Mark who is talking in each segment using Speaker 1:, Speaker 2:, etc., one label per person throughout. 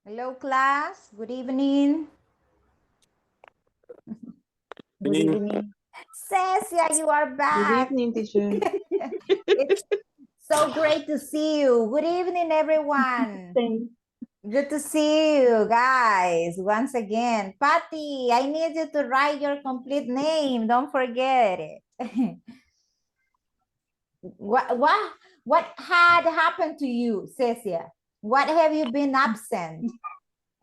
Speaker 1: Hello, class. Good evening. Good evening. Cecia, you are back.
Speaker 2: Good evening, teacher.
Speaker 1: It's so great to see you. Good evening, everyone.
Speaker 2: Thanks.
Speaker 1: Good to see you guys once again. Patty, I need you to write your complete name. Don't forget it. What had happened to you, Cecia? What have you been absent?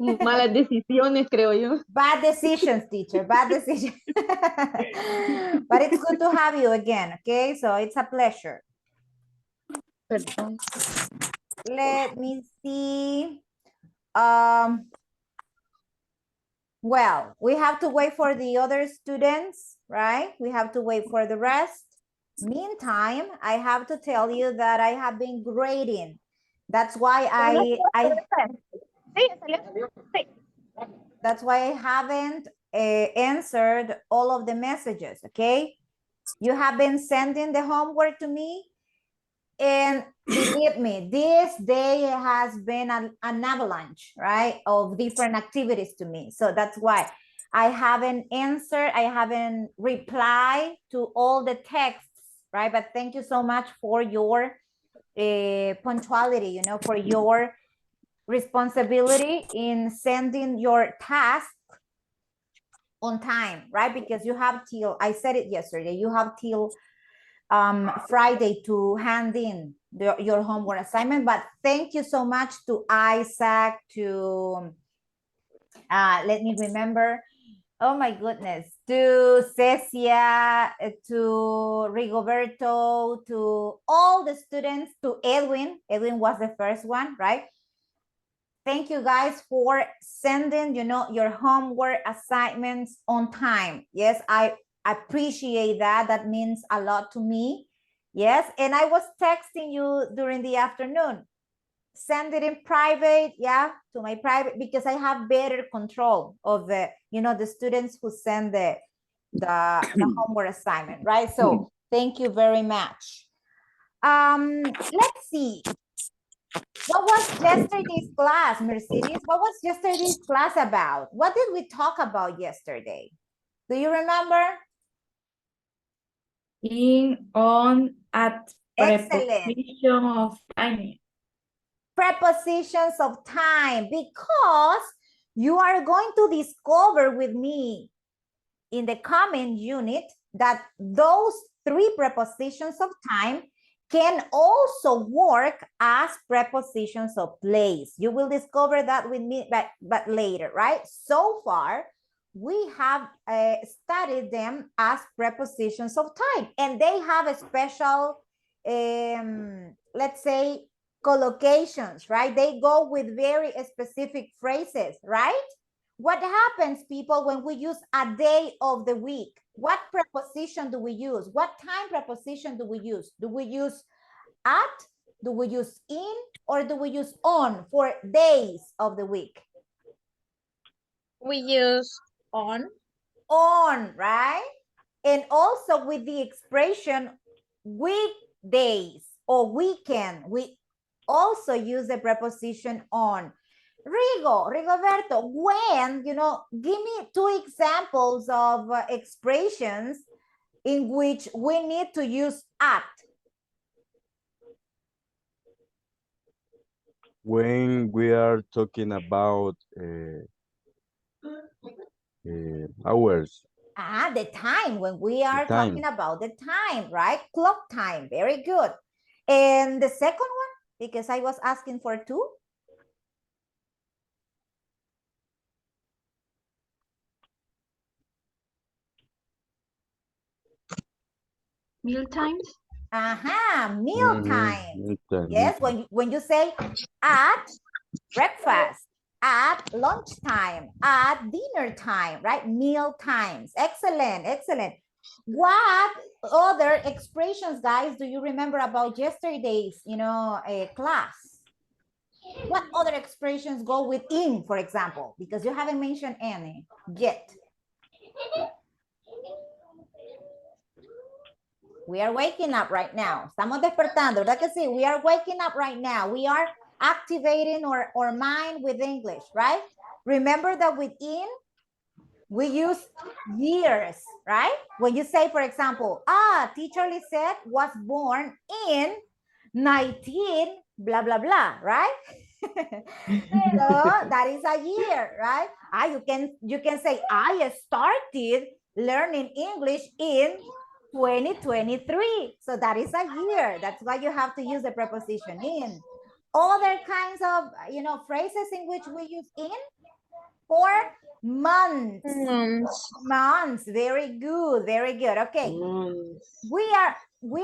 Speaker 2: Malas decisiones, creo yo.
Speaker 1: Bad decisions, teacher, bad decisions. But it's good to have you again, okay? So it's a pleasure.
Speaker 2: Perdón.
Speaker 1: Let me see. Well, we have to wait for the other students, right? We have to wait for the rest. Meantime, I have to tell you that I have been grading. That's why that's why I haven't answered all of the messages, okay? You have been sending the homework to me, and believe me, this day has been an avalanche, right, of different activities to me. So that's why I haven't answered, I haven't replied to all the texts, right? But thank you so much for your punctuality, you know, for your responsibility in sending your task on time, right? Because you have till, I said it yesterday, you have till Friday to hand in your homework assignment. But thank you so much to Isaac, to, let me remember, oh my goodness, to Cecia, to Rigoberto, to all the students, to Edwin. Edwin was the first one, right? Thank you guys for sending, you know, your homework assignments on time. Yes, I appreciate that. That means a lot to me. Yes, and I was texting you during the afternoon. Send it in private, yeah, to my private, because I have better control of the, you know, the students who send the homework assignment, right? So thank you very much. Let's see. What was yesterday's class, Mercedes? What was yesterday's class about? What did we talk about yesterday? Do you remember?
Speaker 3: In, on, at,
Speaker 1: Excellent.
Speaker 3: preposition of time.
Speaker 1: Prepositions of time, because you are going to discover with me in the coming unit that those three prepositions of time can also work as prepositions of place. You will discover that with me, but later, right? So far, we have studied them as prepositions of time, and they have a special, let's say, collocations, right? They go with very specific phrases, right? What happens, people, when we use a day of the week? What preposition do we use? What time preposition do we use? Do we use at? Do we use in? Or do we use on for days of the week?
Speaker 4: We use on.
Speaker 1: On, right? And also with the expression weekdays or weekend, we also use the preposition on. Rigoberto, when, you know, give me two examples of expressions in which we need to use at.
Speaker 5: When we are talking about hours.
Speaker 1: The time, when we are talking about the time, right? Clock time, very good. And the second one, because I was asking for two.
Speaker 2: Meal times?
Speaker 1: Meal time. Yes, when you say at breakfast, at lunchtime, at dinner time, right? Meal times. Excellent, excellent. What other expressions, guys, do you remember about yesterday's, you know, class? What other expressions go with in, for example? Because you haven't mentioned any yet. We are waking up right now. Estamos despertando, ¿verdad que sí? We are waking up right now. We are activating our mind with English, right? Remember that with in, we use years, right? When you say, for example, teacher Lisette was born in 19, blah, blah, blah, right? Pero that is a year, right? You can say, I started learning English in 2023. So that is a year. That's why you have to use the preposition in. Other kinds of, phrases in which we use in for months. Months. Very good. Very good. Okay. We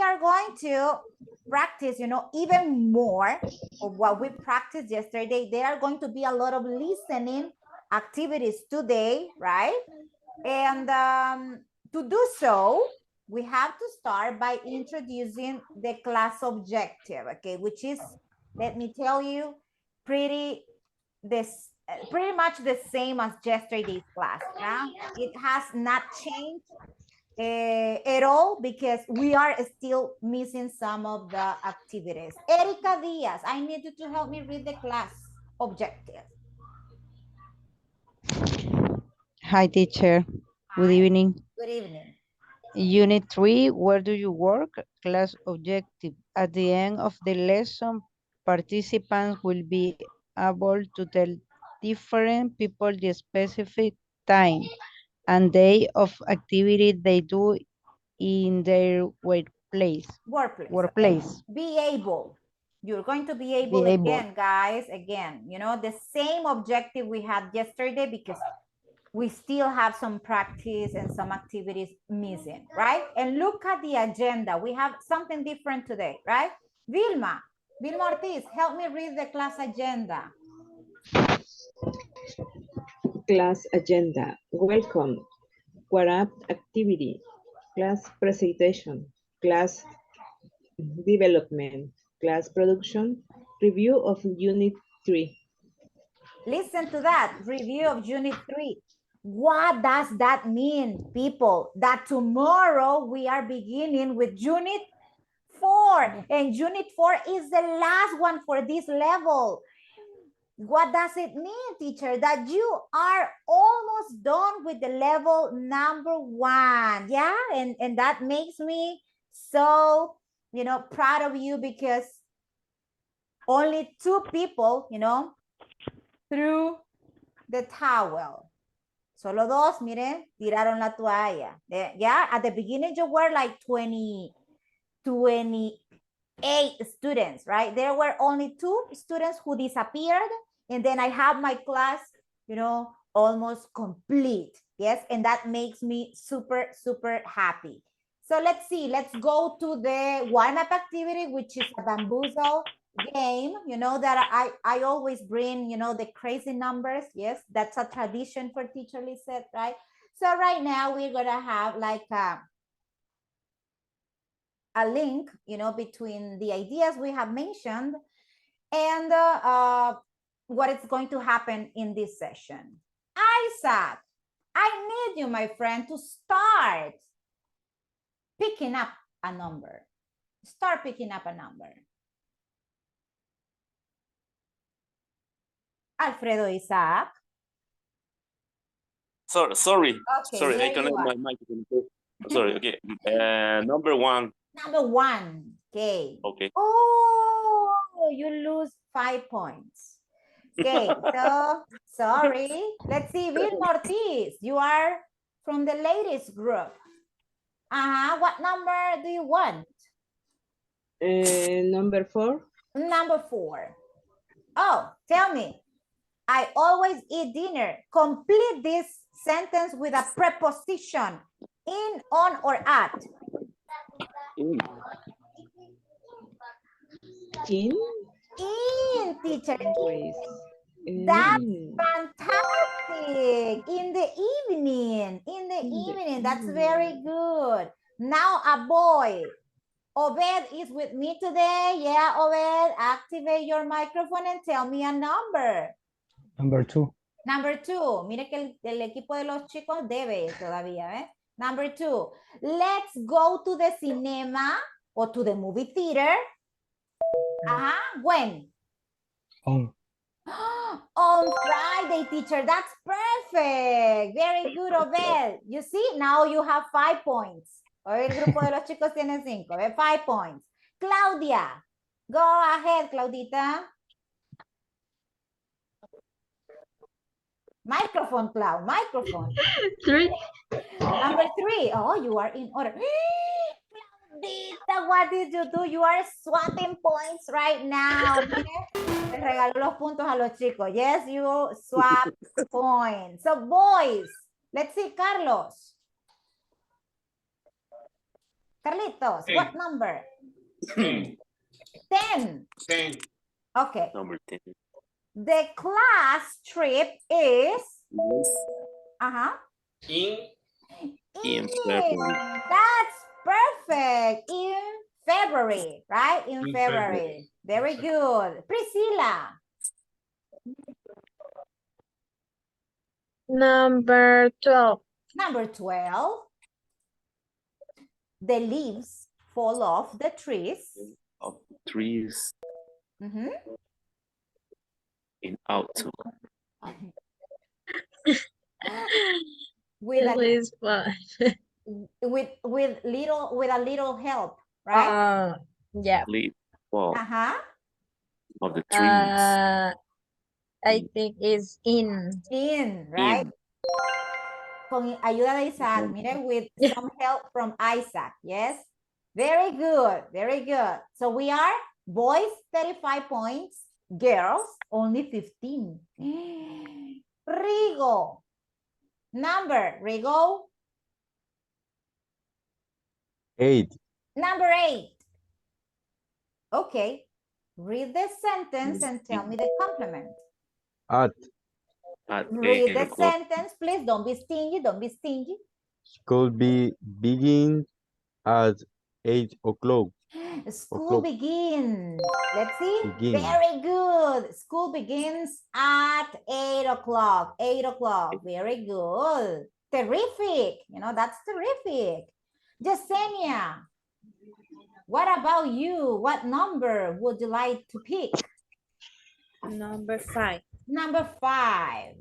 Speaker 1: are going to practice, even more of what we practiced yesterday. There are going to be a lot of listening activities today, right? And to do so, we have to start by introducing the class objective, okay, which is, let me tell you, pretty much the same as yesterday's class. Yeah? It has not changed at all because we are still missing some of the activities. Erika Diaz, I need you to help me read the class objective.
Speaker 6: Hi, teacher. Good
Speaker 1: Hi.
Speaker 6: evening.
Speaker 1: Good evening.
Speaker 6: Unit 3, where do you work? Class objective. At the end of the lesson, participants will be able to tell different people the specific time and day of activity they do in their workplace.
Speaker 1: Okay. Be able. You're going to be able again, guys, again. The same objective we had yesterday because we still have some practice and some activities missing, right? And look at the agenda. We have something different today, right? Vilma Ortiz, help me read the class agenda.
Speaker 2: Class agenda. Welcome. What activity? Class presentation. Class development. Class production. Review of Unit 3.
Speaker 1: Listen to that. Review of Unit 3. What does that mean, people? That tomorrow we are beginning with Unit 4. And Unit 4 is the last one for this level. What does it mean, teacher? That you are almost done with the level number 1. Yeah, and that makes me so, proud of you because only 2 people, threw the towel. Solo 2, miren, tiraron la toalla. Yeah, at the beginning you were like 28 students, right? There were only 2 students who disappeared, and then I have my class, almost complete. Yes, and that makes me super, super happy. So let's see, let's go to the warm-up activity, which is a bamboozle game. You know that I always bring, the crazy numbers. Yes, that's a tradition for Teacher Lisette, right? So right now we're gonna have like a link, between the ideas we have mentioned and what is going to happen in this session. Isaac, I need you, my friend, to start picking up a number. Start picking up a number. Alfredo Isaac.
Speaker 7: Sorry.
Speaker 1: Okay,
Speaker 7: Sorry, I connect my microphone. Sorry, okay. Number 1.
Speaker 1: Number 1. Okay.
Speaker 7: Okay.
Speaker 1: Oh, you lose 5 points. Okay, so sorry. Let's see, Vilma Ortiz, you are from the ladies group. What number do you want?
Speaker 2: Number 4.
Speaker 1: Number 4. Oh, tell me. I always eat dinner. Complete this sentence with a preposition. In, on, or at.
Speaker 7: In.
Speaker 2: In?
Speaker 1: In, teacher.
Speaker 2: Always.
Speaker 1: That's fantastic. In the evening. In the evening. That's very good. Now a boy. Obed is with me today. Yeah, Obed, activate your microphone and tell me a number.
Speaker 8: Number 2.
Speaker 1: Number 2. Mire que el equipo de los chicos debe todavía, ¿eh? Number 2, let's go to the cinema or to the movie theater. When? On Friday, teacher. That's perfect. Very good, Obel. You see, now you have 5 points. Hoy el grupo de los chicos tiene 5. 5 points. Claudia. Go ahead, Claudita. Microphone, Clau. Microphone.
Speaker 3: 3.
Speaker 1: Number 3. Oh, you are in order. Claudita, what did you do? You are swapping points right now. Mire, le regaló los puntos a los chicos. Yes, you swap points. So, boys, let's see, Carlos. Carlitos, what number? 10.
Speaker 7: 10.
Speaker 1: Okay.
Speaker 7: Number 10.
Speaker 1: The class trip is
Speaker 7: In February.
Speaker 1: That's perfect. In February, right? In February. Very good. Priscilla.
Speaker 4: Number 12.
Speaker 1: Number 12. The leaves fall off the trees.
Speaker 7: Of trees in autumn.
Speaker 1: With
Speaker 4: It
Speaker 1: a,
Speaker 4: is fun.
Speaker 1: with a little help, right?
Speaker 4: Yeah.
Speaker 7: Leaf fall of the trees.
Speaker 4: I think it's in.
Speaker 1: In, right?
Speaker 7: In.
Speaker 1: Con ayuda de Isaac, mire, with some help from Isaac, yes? Very good, very good. So we are boys 35 points, girls only 15. Rigo. Number, Rigo.
Speaker 5: 8.
Speaker 1: Number 8. Okay. Read the sentence and tell me the complement.
Speaker 5: At
Speaker 1: Read
Speaker 7: 8
Speaker 1: the
Speaker 7: o'clock.
Speaker 1: sentence, please. Don't be stingy. Don't be stingy.
Speaker 5: school begin at 8 o'clock.
Speaker 1: School begins. Let's see.
Speaker 5: Begin.
Speaker 1: Very good. School begins at 8 o'clock. 8 o'clock. Very good. Terrific. You know, that's terrific. Yesenia, what about you? What number would you like to pick?
Speaker 4: Number 5.
Speaker 1: Number 5.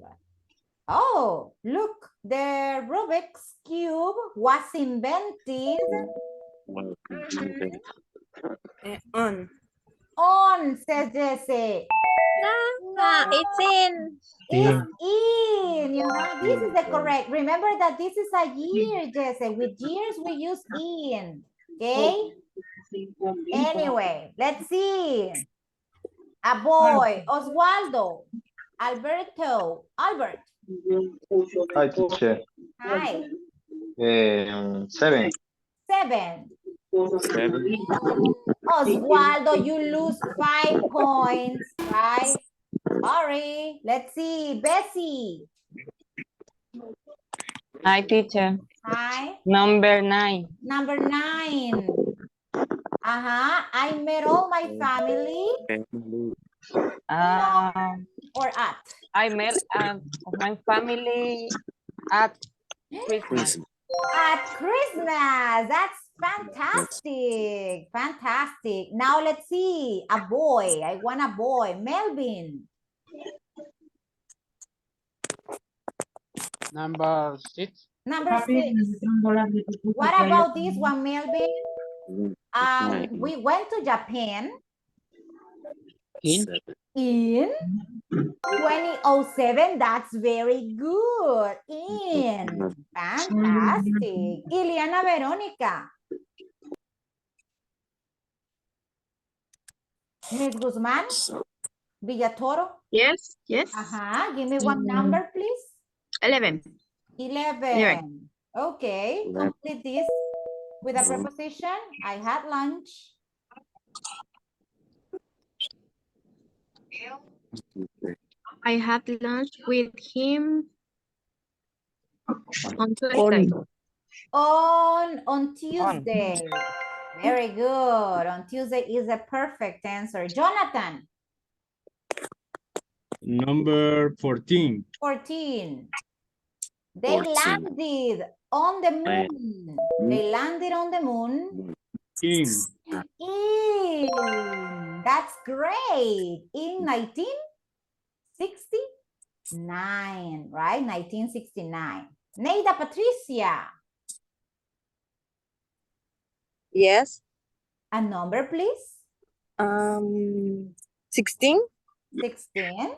Speaker 1: Oh, look, the Rubik's Cube was invented
Speaker 7: Well,
Speaker 1: on, says Jesse. No,
Speaker 4: It's in.
Speaker 1: it's in. You know, this is the correct. Remember that this is a year, Jesse. With years, we use in. Okay? Anyway, let's see. A boy, Oswaldo, Alberto, Albert.
Speaker 8: Hi, teacher.
Speaker 1: Hi.
Speaker 8: 7.
Speaker 1: 7.
Speaker 7: 7.
Speaker 1: Oswaldo, you lose 5 points, right? Sorry. Let's see. Bessie.
Speaker 9: Hi, teacher.
Speaker 1: Hi.
Speaker 9: Number 9.
Speaker 1: Number 9. I met all my family or at.
Speaker 9: I met my family at Christmas.
Speaker 1: At Christmas. That's fantastic. Fantastic. Now let's see. A boy. I want a boy. Melvin.
Speaker 10: Number 6.
Speaker 1: Number 6. What about this one, Melvin? We went to Japan
Speaker 10: In.
Speaker 1: in 2007. That's very good. In. Fantastic. Iliana Verónica. Miss Guzman. Villatoro.
Speaker 4: Yes.
Speaker 1: Give me one number, please.
Speaker 4: 11.
Speaker 1: 11. Okay. Complete this with a preposition. I had lunch.
Speaker 4: I had lunch with him on Tuesday.
Speaker 1: On Tuesday. Very good. On Tuesday is a perfect answer. Jonathan.
Speaker 10: Number 14.
Speaker 1: 14. They
Speaker 7: 14.
Speaker 1: landed on the moon. They landed on the moon.
Speaker 10: In.
Speaker 1: That's great. In 1969, right? 1969. Neida Patricia,
Speaker 11: Yes.
Speaker 1: a number, please.
Speaker 11: 16.
Speaker 1: 16.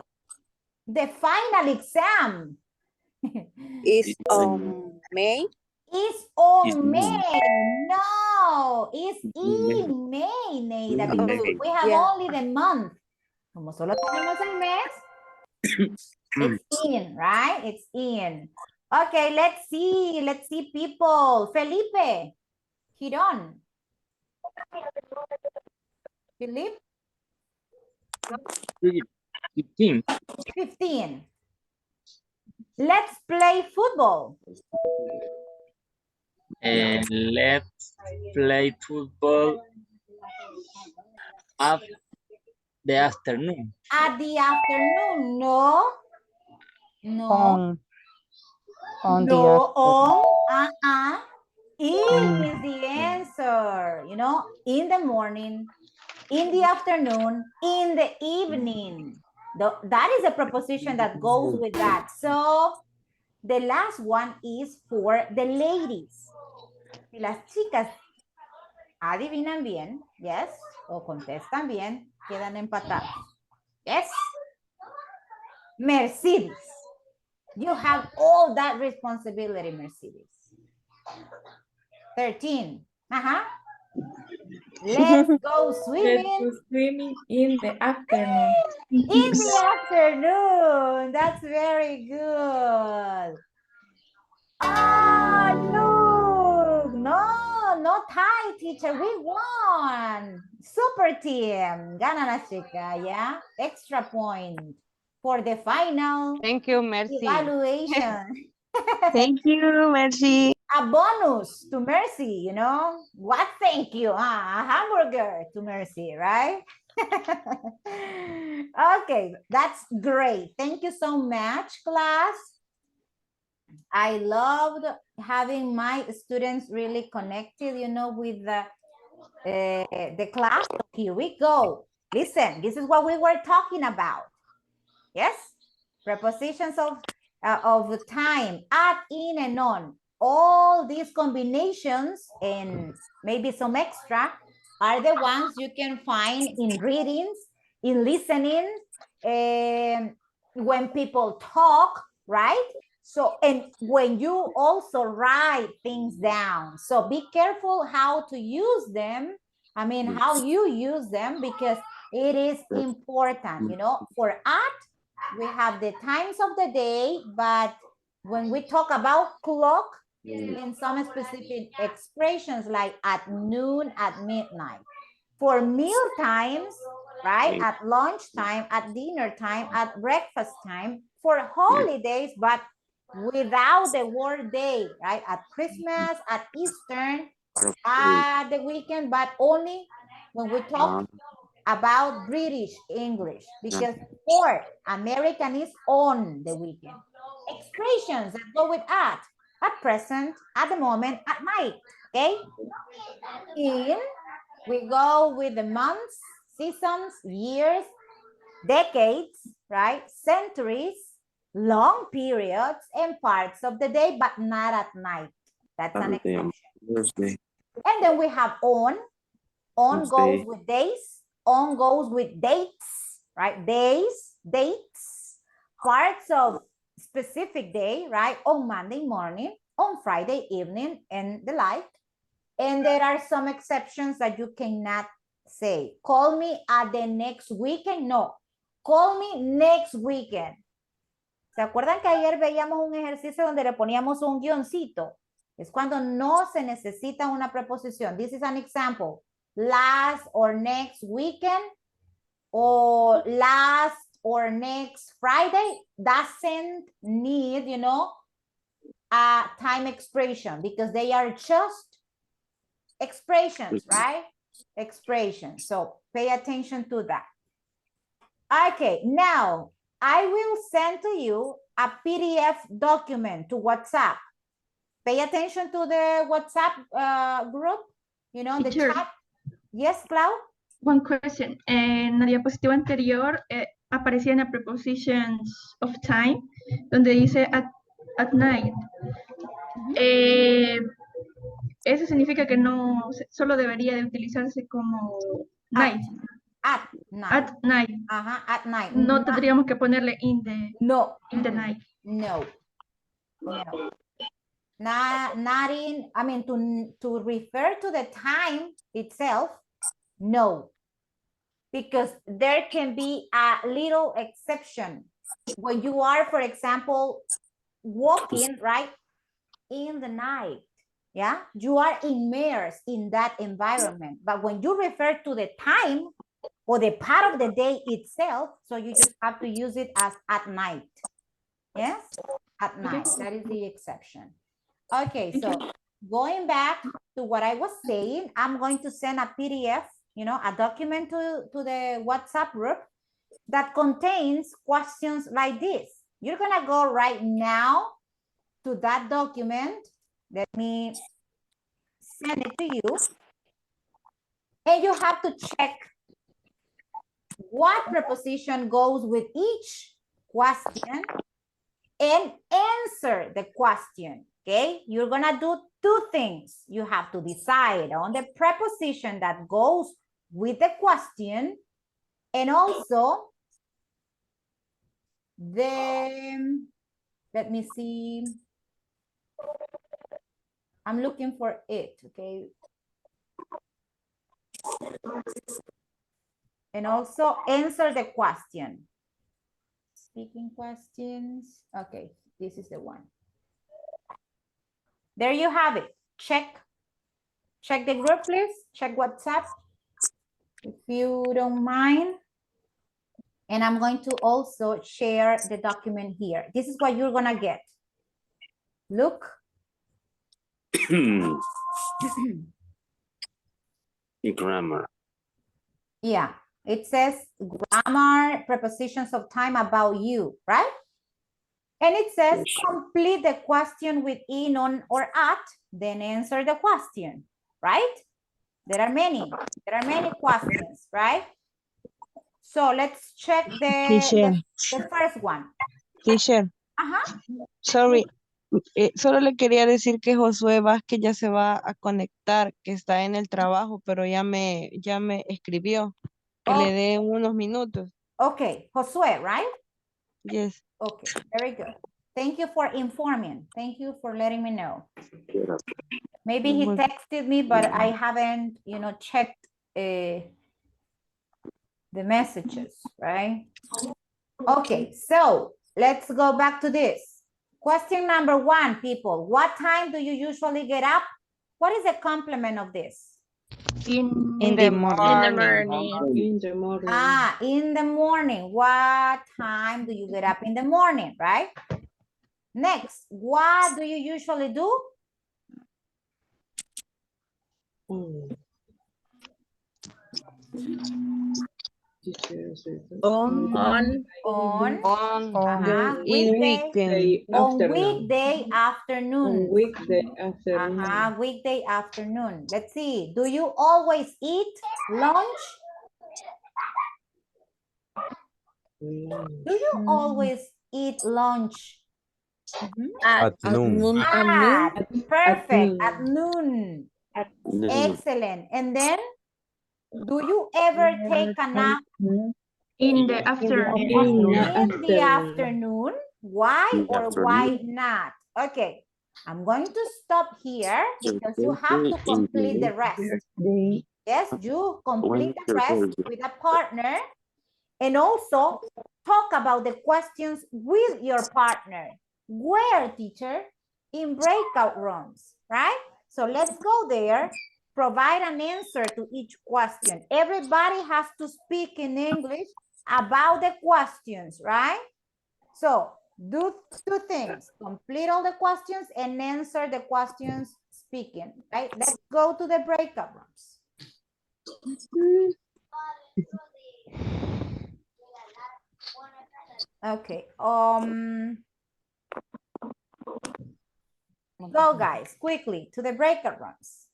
Speaker 1: The final exam
Speaker 11: Is May.
Speaker 1: is
Speaker 7: Is
Speaker 1: on
Speaker 7: May.
Speaker 1: May. No, it's in May, Neida, because
Speaker 7: May.
Speaker 1: we have
Speaker 11: Yeah.
Speaker 1: only the month. Como solo tenemos el mes, it's in, right? It's in. Okay, let's see. Let's see people. Felipe, Giron. Philip,
Speaker 10: 15.
Speaker 1: 15. Let's play football.
Speaker 10: Let's play football at the afternoon.
Speaker 1: At the afternoon. No. No.
Speaker 6: On the
Speaker 1: No.
Speaker 6: afternoon.
Speaker 1: On. In is the answer. You know, in the morning, in the afternoon, in the evening. That is a preposition that goes with that. So the last one is for the ladies. Si las chicas adivinan bien, yes, o contestan bien, quedan empatados. Yes. Mercedes. You have all that responsibility, Mercedes. 13. Let's go
Speaker 3: Let's
Speaker 1: swimming.
Speaker 3: go swimming in the afternoon.
Speaker 1: In the afternoon. That's very good. Ah, look. No tie, teacher. We won. Super team. Gana la chica, yeah? Extra point for the final
Speaker 9: Thank you, Mercy.
Speaker 1: evaluation.
Speaker 11: Thank you, Mercy.
Speaker 1: A bonus to Mercy, you know? What thank you? A hamburger to Mercy, right? Okay, that's great. Thank you so much, class. I loved having my students really connected, you know, with the class. Here we go. Listen, this is what we were talking about. Yes? Prepositions of time, at, in, and on. All these combinations and maybe some extra are the ones you can find in readings, in listening, when people talk, right? So, and when you also write things down. So be careful how to use them. I mean, how you use them, because it is important, you know. For at, we have the times of the day, but when we talk about clock, in some specific expressions like at noon, at midnight. For meal times, right? At lunchtime, at dinner time, at breakfast time. For holidays, but without the word day, right? At Christmas, at Easter, at the weekend, but only when we talk about British English, because for American is on the weekend. Expressions that go with at present, at the moment, at night, okay? In, we go with the months, seasons, years, decades, right? Centuries, long periods, and parts of the day, but not at night. That's an exception. And then we have on. On goes with days. On goes with dates, right? Days, dates, parts of specific day, right? On Monday morning, on Friday evening, and the like. And there are some exceptions that you cannot say. Call me at the next weekend. No, call me next weekend. ¿Se acuerdan que ayer veíamos un ejercicio donde le poníamos un guioncito? Es cuando no se necesita una preposición. This is an example. Last or next weekend, or last or next Friday doesn't need, you know, a time expression, because they are just expressions, right? Expressions. So pay attention to that. Okay, now I will send to you a PDF document to WhatsApp. Pay attention to the WhatsApp group, you know, the
Speaker 12: Teacher.
Speaker 1: chat. Yes, Clau?
Speaker 12: One question. En la diapositiva anterior aparecían las prepositions of time, donde dice at night. Eso significa que no, solo debería de utilizarse como night.
Speaker 1: At night.
Speaker 12: At night.
Speaker 1: Ajá, at night.
Speaker 12: No tendríamos que ponerle in the,
Speaker 1: no.
Speaker 12: in the night.
Speaker 1: No. No. Not in, I mean, to refer to the time itself, no. Because there can be a little exception. When you are, for example, walking, right, in the night, yeah, you are immersed in that environment. But when you refer to the time or the part of the day itself, so you just have to use it as at night. Yes, at night. That is the exception. Okay, so going back to what I was saying, I'm going to send a PDF, you know, a document to the WhatsApp group that contains questions like this. You're gonna go right now to that document. Let me send it to you. And you have to check what preposition goes with each question and answer the question, okay? You're gonna do two things. You have to decide on the preposition that goes with the question and also the, let me see. I'm looking for it, okay? And also answer the question. Speaking questions. Okay, this is the one. There you have it. Check the group, please. Check WhatsApp, if you don't mind. And I'm going to also share the document here. This is what you're gonna get. Look.
Speaker 7: Grammar.
Speaker 1: Yeah, it says grammar, prepositions of time about you, right? And it says complete the question with in, on, or at, then answer the question, right? There are many questions, right? So let's check the first one.
Speaker 6: Teacher, sorry, solo le quería decir que Josué Vázquez ya se va a conectar, que está en el trabajo, pero ya me escribió que le dé unos minutos.
Speaker 1: Okay, Josué, right?
Speaker 6: Yes.
Speaker 1: Okay, very good. Thank you for informing. Thank you for letting me know. Maybe he texted me, but I haven't, you know, checked the messages, right? Okay, so let's go back to this. Question number one, people. What time do you usually get up? What is the complement of this?
Speaker 12: In
Speaker 6: the morning.
Speaker 2: In the morning.
Speaker 1: Ah, in the morning. What time do you get up in the morning, right? Next, what do you usually do? On weekday afternoon. Weekday afternoon. Let's see. Do you always eat lunch? Do you always eat lunch?
Speaker 5: At noon.
Speaker 1: Perfect. At noon. Excellent. And then, do you ever take a nap?
Speaker 12: In the afternoon.
Speaker 1: In the afternoon. Why or why not? Okay. I'm going to stop here because you have to complete the rest. Yes, you complete the rest with a partner and also talk about the questions with your partner. Where, teacher? In breakout rooms, right? So let's go there. Provide an answer to each question. Everybody has to speak in English about the questions, right? So do two things. Complete all the questions and answer the questions speaking, right? Let's go to the breakout rooms. Okay. Go guys, quickly to the breakout rooms.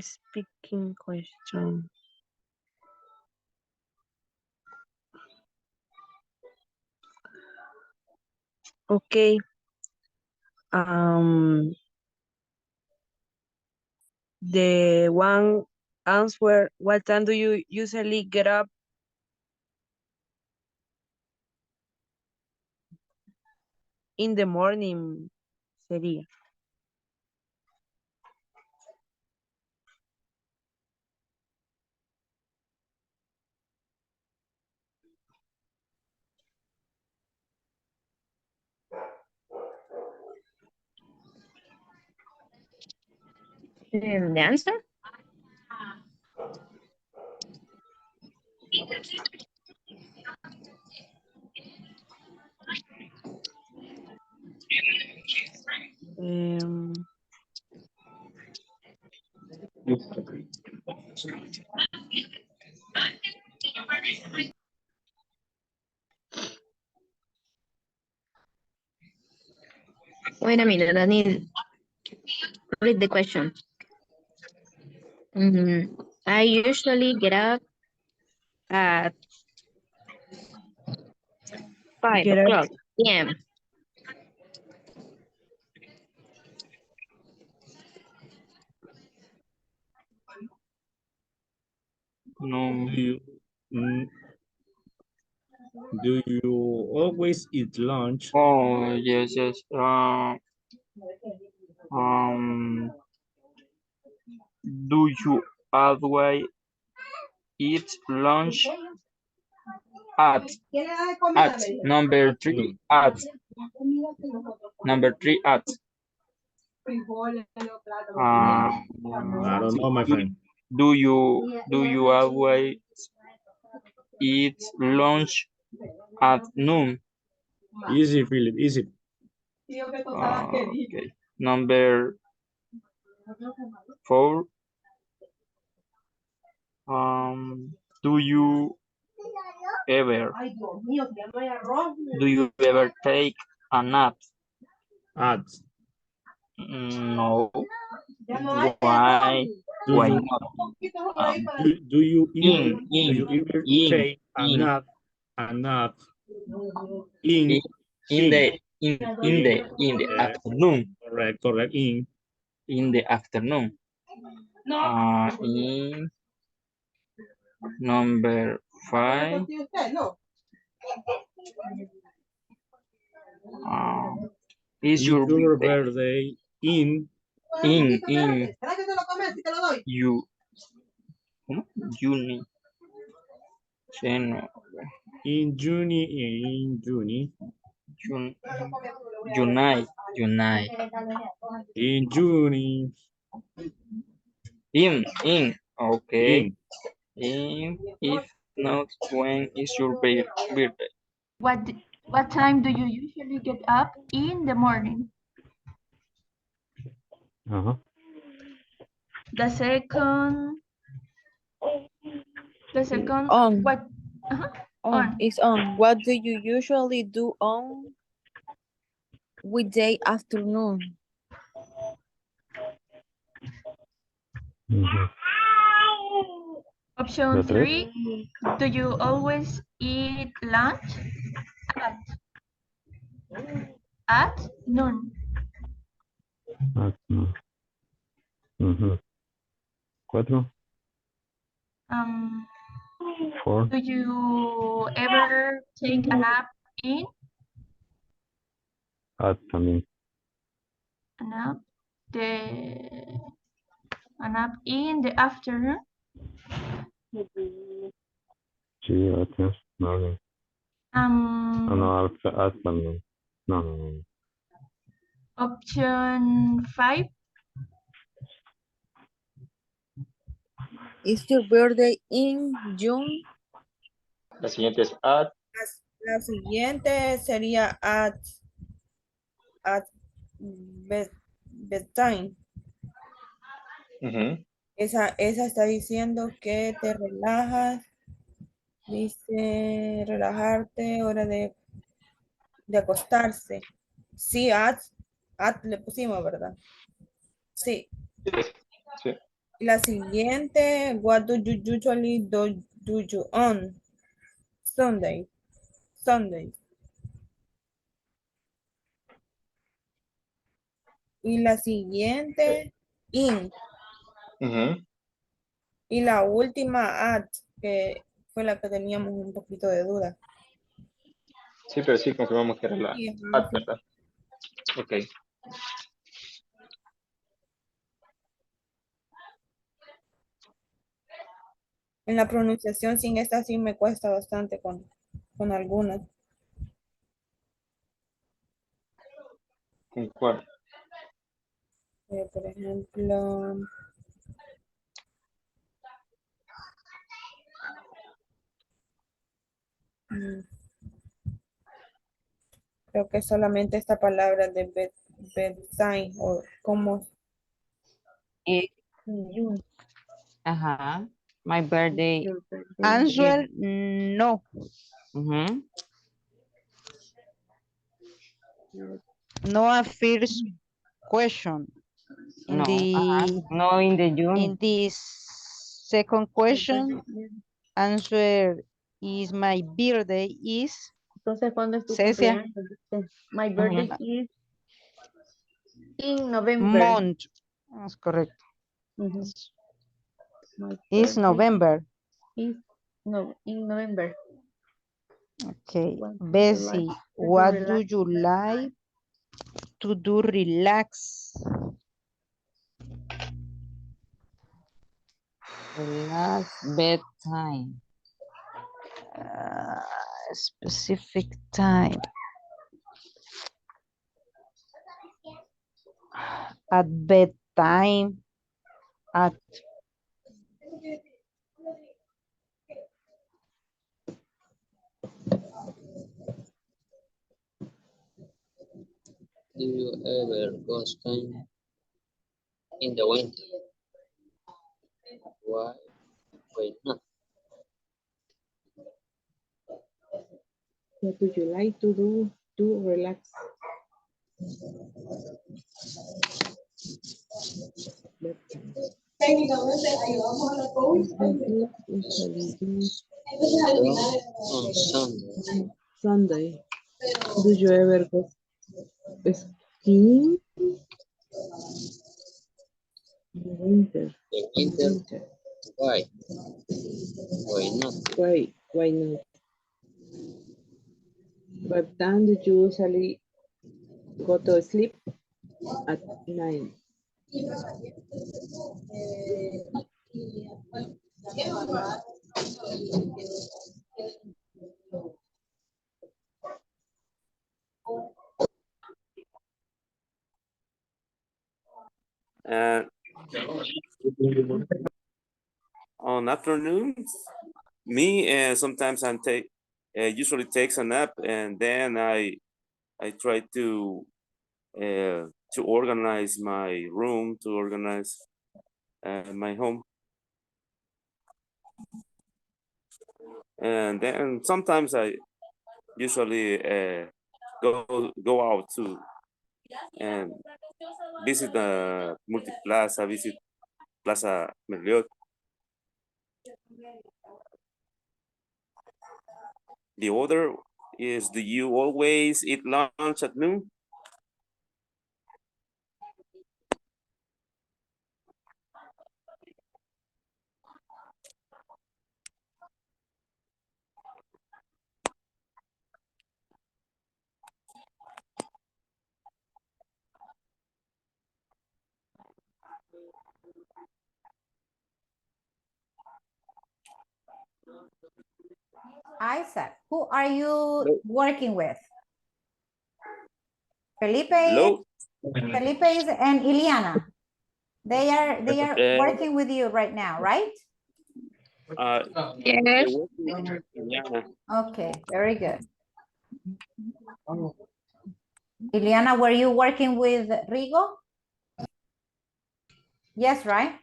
Speaker 11: Speaking question. Okay. The one answer, what time do you usually get up? In the morning sería.
Speaker 4: The answer? Wait a minute, I need read the question. I usually get up at 5
Speaker 11: Get up.
Speaker 4: o'clock p.m.
Speaker 10: No.
Speaker 5: mm, do you always eat lunch?
Speaker 10: Oh, yes, yes. Do you always eat lunch at number three at number three at
Speaker 5: I don't know, my friend.
Speaker 10: do you always eat lunch at noon?
Speaker 5: Easy, Philip, easy.
Speaker 10: Okay. Number four. Do you ever take a nap?
Speaker 5: At.
Speaker 10: No. Why?
Speaker 5: Do
Speaker 10: Why
Speaker 5: you
Speaker 10: not?
Speaker 5: do you ever take a nap in
Speaker 10: in the afternoon.
Speaker 5: correct
Speaker 10: In the afternoon. In number five. Is your
Speaker 5: birthday in
Speaker 10: you June?
Speaker 5: in June
Speaker 10: June, July, July.
Speaker 5: in June
Speaker 10: In, okay.
Speaker 5: in
Speaker 10: If not, when is your birthday?
Speaker 12: What time do you usually get up in the morning? The second
Speaker 11: On.
Speaker 12: what on.
Speaker 11: It's on. What do you usually do on weekday afternoon?
Speaker 12: Option 3, do you always eat lunch at noon?
Speaker 13: 4,
Speaker 12: Um,
Speaker 13: 4,
Speaker 12: do you ever take a nap in?
Speaker 13: at también.
Speaker 12: A nap, a nap in the afternoon?
Speaker 13: Sí, at, no, no, no, at también. No, no, no.
Speaker 12: Option 5.
Speaker 11: Is your birthday in June?
Speaker 8: La siguiente es at.
Speaker 11: La siguiente sería at bedtime.
Speaker 8: Ujú.
Speaker 11: Esa está diciendo que te relajas. Dice relajarte, hora de acostarse. Sí, at le pusimos, ¿verdad? Sí.
Speaker 8: Sí.
Speaker 11: La siguiente, what do you usually do you on Sunday? Sunday. Y la siguiente, in.
Speaker 8: Ujú.
Speaker 11: Y la última, at, que fue la que teníamos un poquito de duda.
Speaker 8: Sí, pero sí confirmamos que era la
Speaker 11: Sí, ajá,
Speaker 8: at,
Speaker 11: sí.
Speaker 8: ¿verdad? Ok.
Speaker 11: En la pronunciación sin esta sí me cuesta bastante con algunas.
Speaker 8: ¿Con cuál?
Speaker 11: Por ejemplo, mm, creo que solamente esta palabra de bedtime o como
Speaker 9: Ajá. My birthday.
Speaker 6: Answer, no.
Speaker 9: Ujú.
Speaker 6: No a first question. In
Speaker 9: No. Ajá.
Speaker 6: the
Speaker 9: No in the
Speaker 6: in
Speaker 9: June.
Speaker 6: the second question, answer is my birthday is
Speaker 14: Entonces, ¿cuándo es tu
Speaker 6: Cecia.
Speaker 14: cumpleaños? Dice, my
Speaker 9: Ujú.
Speaker 14: birthday is in November.
Speaker 6: Month. That's correct.
Speaker 14: Ujú. My
Speaker 6: It's
Speaker 14: birthday
Speaker 6: November.
Speaker 14: is in November.
Speaker 6: Okay.
Speaker 14: What do you
Speaker 6: Bessie,
Speaker 14: like?
Speaker 6: what do you like to do relax?
Speaker 9: Relax bedtime.
Speaker 6: Specific time. At bedtime. At
Speaker 10: Do you ever go skiing in the winter? Why? Why not?
Speaker 2: What do you like to do to relax? Bedtime. Usually do
Speaker 10: On Sunday.
Speaker 2: Sunday. Do you ever go skiing in the winter?
Speaker 10: The
Speaker 2: In
Speaker 10: winter.
Speaker 2: winter.
Speaker 10: Why? Why not?
Speaker 2: Why not? What time do you usually go to sleep? At 9.
Speaker 7: And on afternoons, me and sometimes I take usually takes a nap, and then I try to organize my room, to organize my home, and then sometimes I usually go out to and visit the multiplaza, visit Plaza Merliot. The other is, do you always eat lunch at noon?
Speaker 1: Isaac, who are you
Speaker 7: Hello.
Speaker 1: working with? Felipe
Speaker 7: Hello.
Speaker 1: is and Ileana. They are working with you right now, right?
Speaker 9: Yes.
Speaker 7: Yeah.
Speaker 1: Okay, very good. Ileana, were you working with Rigo? Yes, right?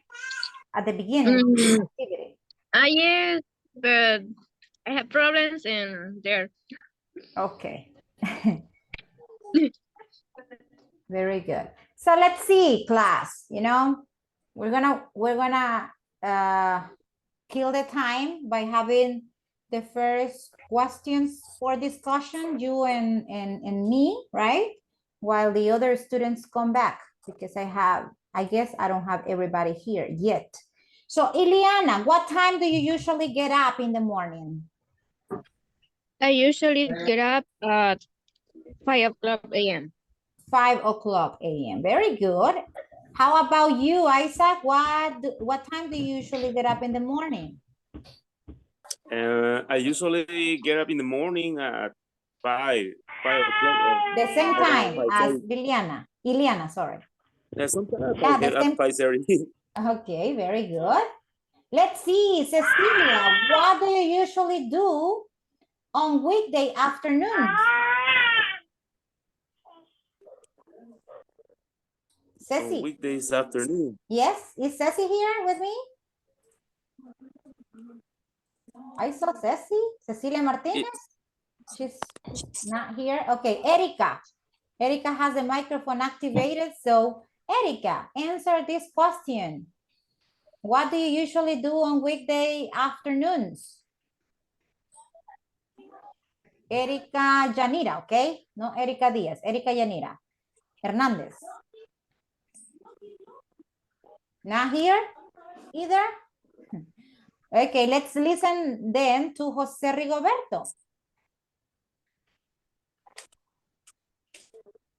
Speaker 1: At the beginning. Activity.
Speaker 4: Yes, but I have problems in there.
Speaker 1: Okay. Very good. So let's see, class, you know, we're gonna kill the time by having the first questions for discussion, you and me, right? While the other students come back, because I guess I don't have everybody here yet. So Ileana, what time do you usually get up in the morning?
Speaker 4: I usually get up at 5 o'clock a.m.
Speaker 1: 5 o'clock a.m. Very good. How about you, Isaac? What time do you usually get up in the morning?
Speaker 7: I usually get up in the morning at 5 o'clock.
Speaker 1: The same time as
Speaker 7: 5:30.
Speaker 1: Ileana, sorry.
Speaker 7: Sometimes I
Speaker 1: Yeah,
Speaker 7: get
Speaker 1: the
Speaker 7: up
Speaker 1: same.
Speaker 7: 5:30.
Speaker 1: Okay, very good. Let's see, Cecilia, what do you usually do on weekday afternoons? Ceci.
Speaker 7: On weekdays afternoon.
Speaker 1: Yes, is Ceci here with me? I saw Ceci, Cecilia Martinez. She's not here. Okay, Erica. Erica has the microphone activated. So Erica, answer this question. What do you usually do on weekday afternoons? Erica Yanira, okay? No Erica Diaz, Erica Yanira. Hernandez. Not here either? Okay, let's listen then to Jose Rigoberto.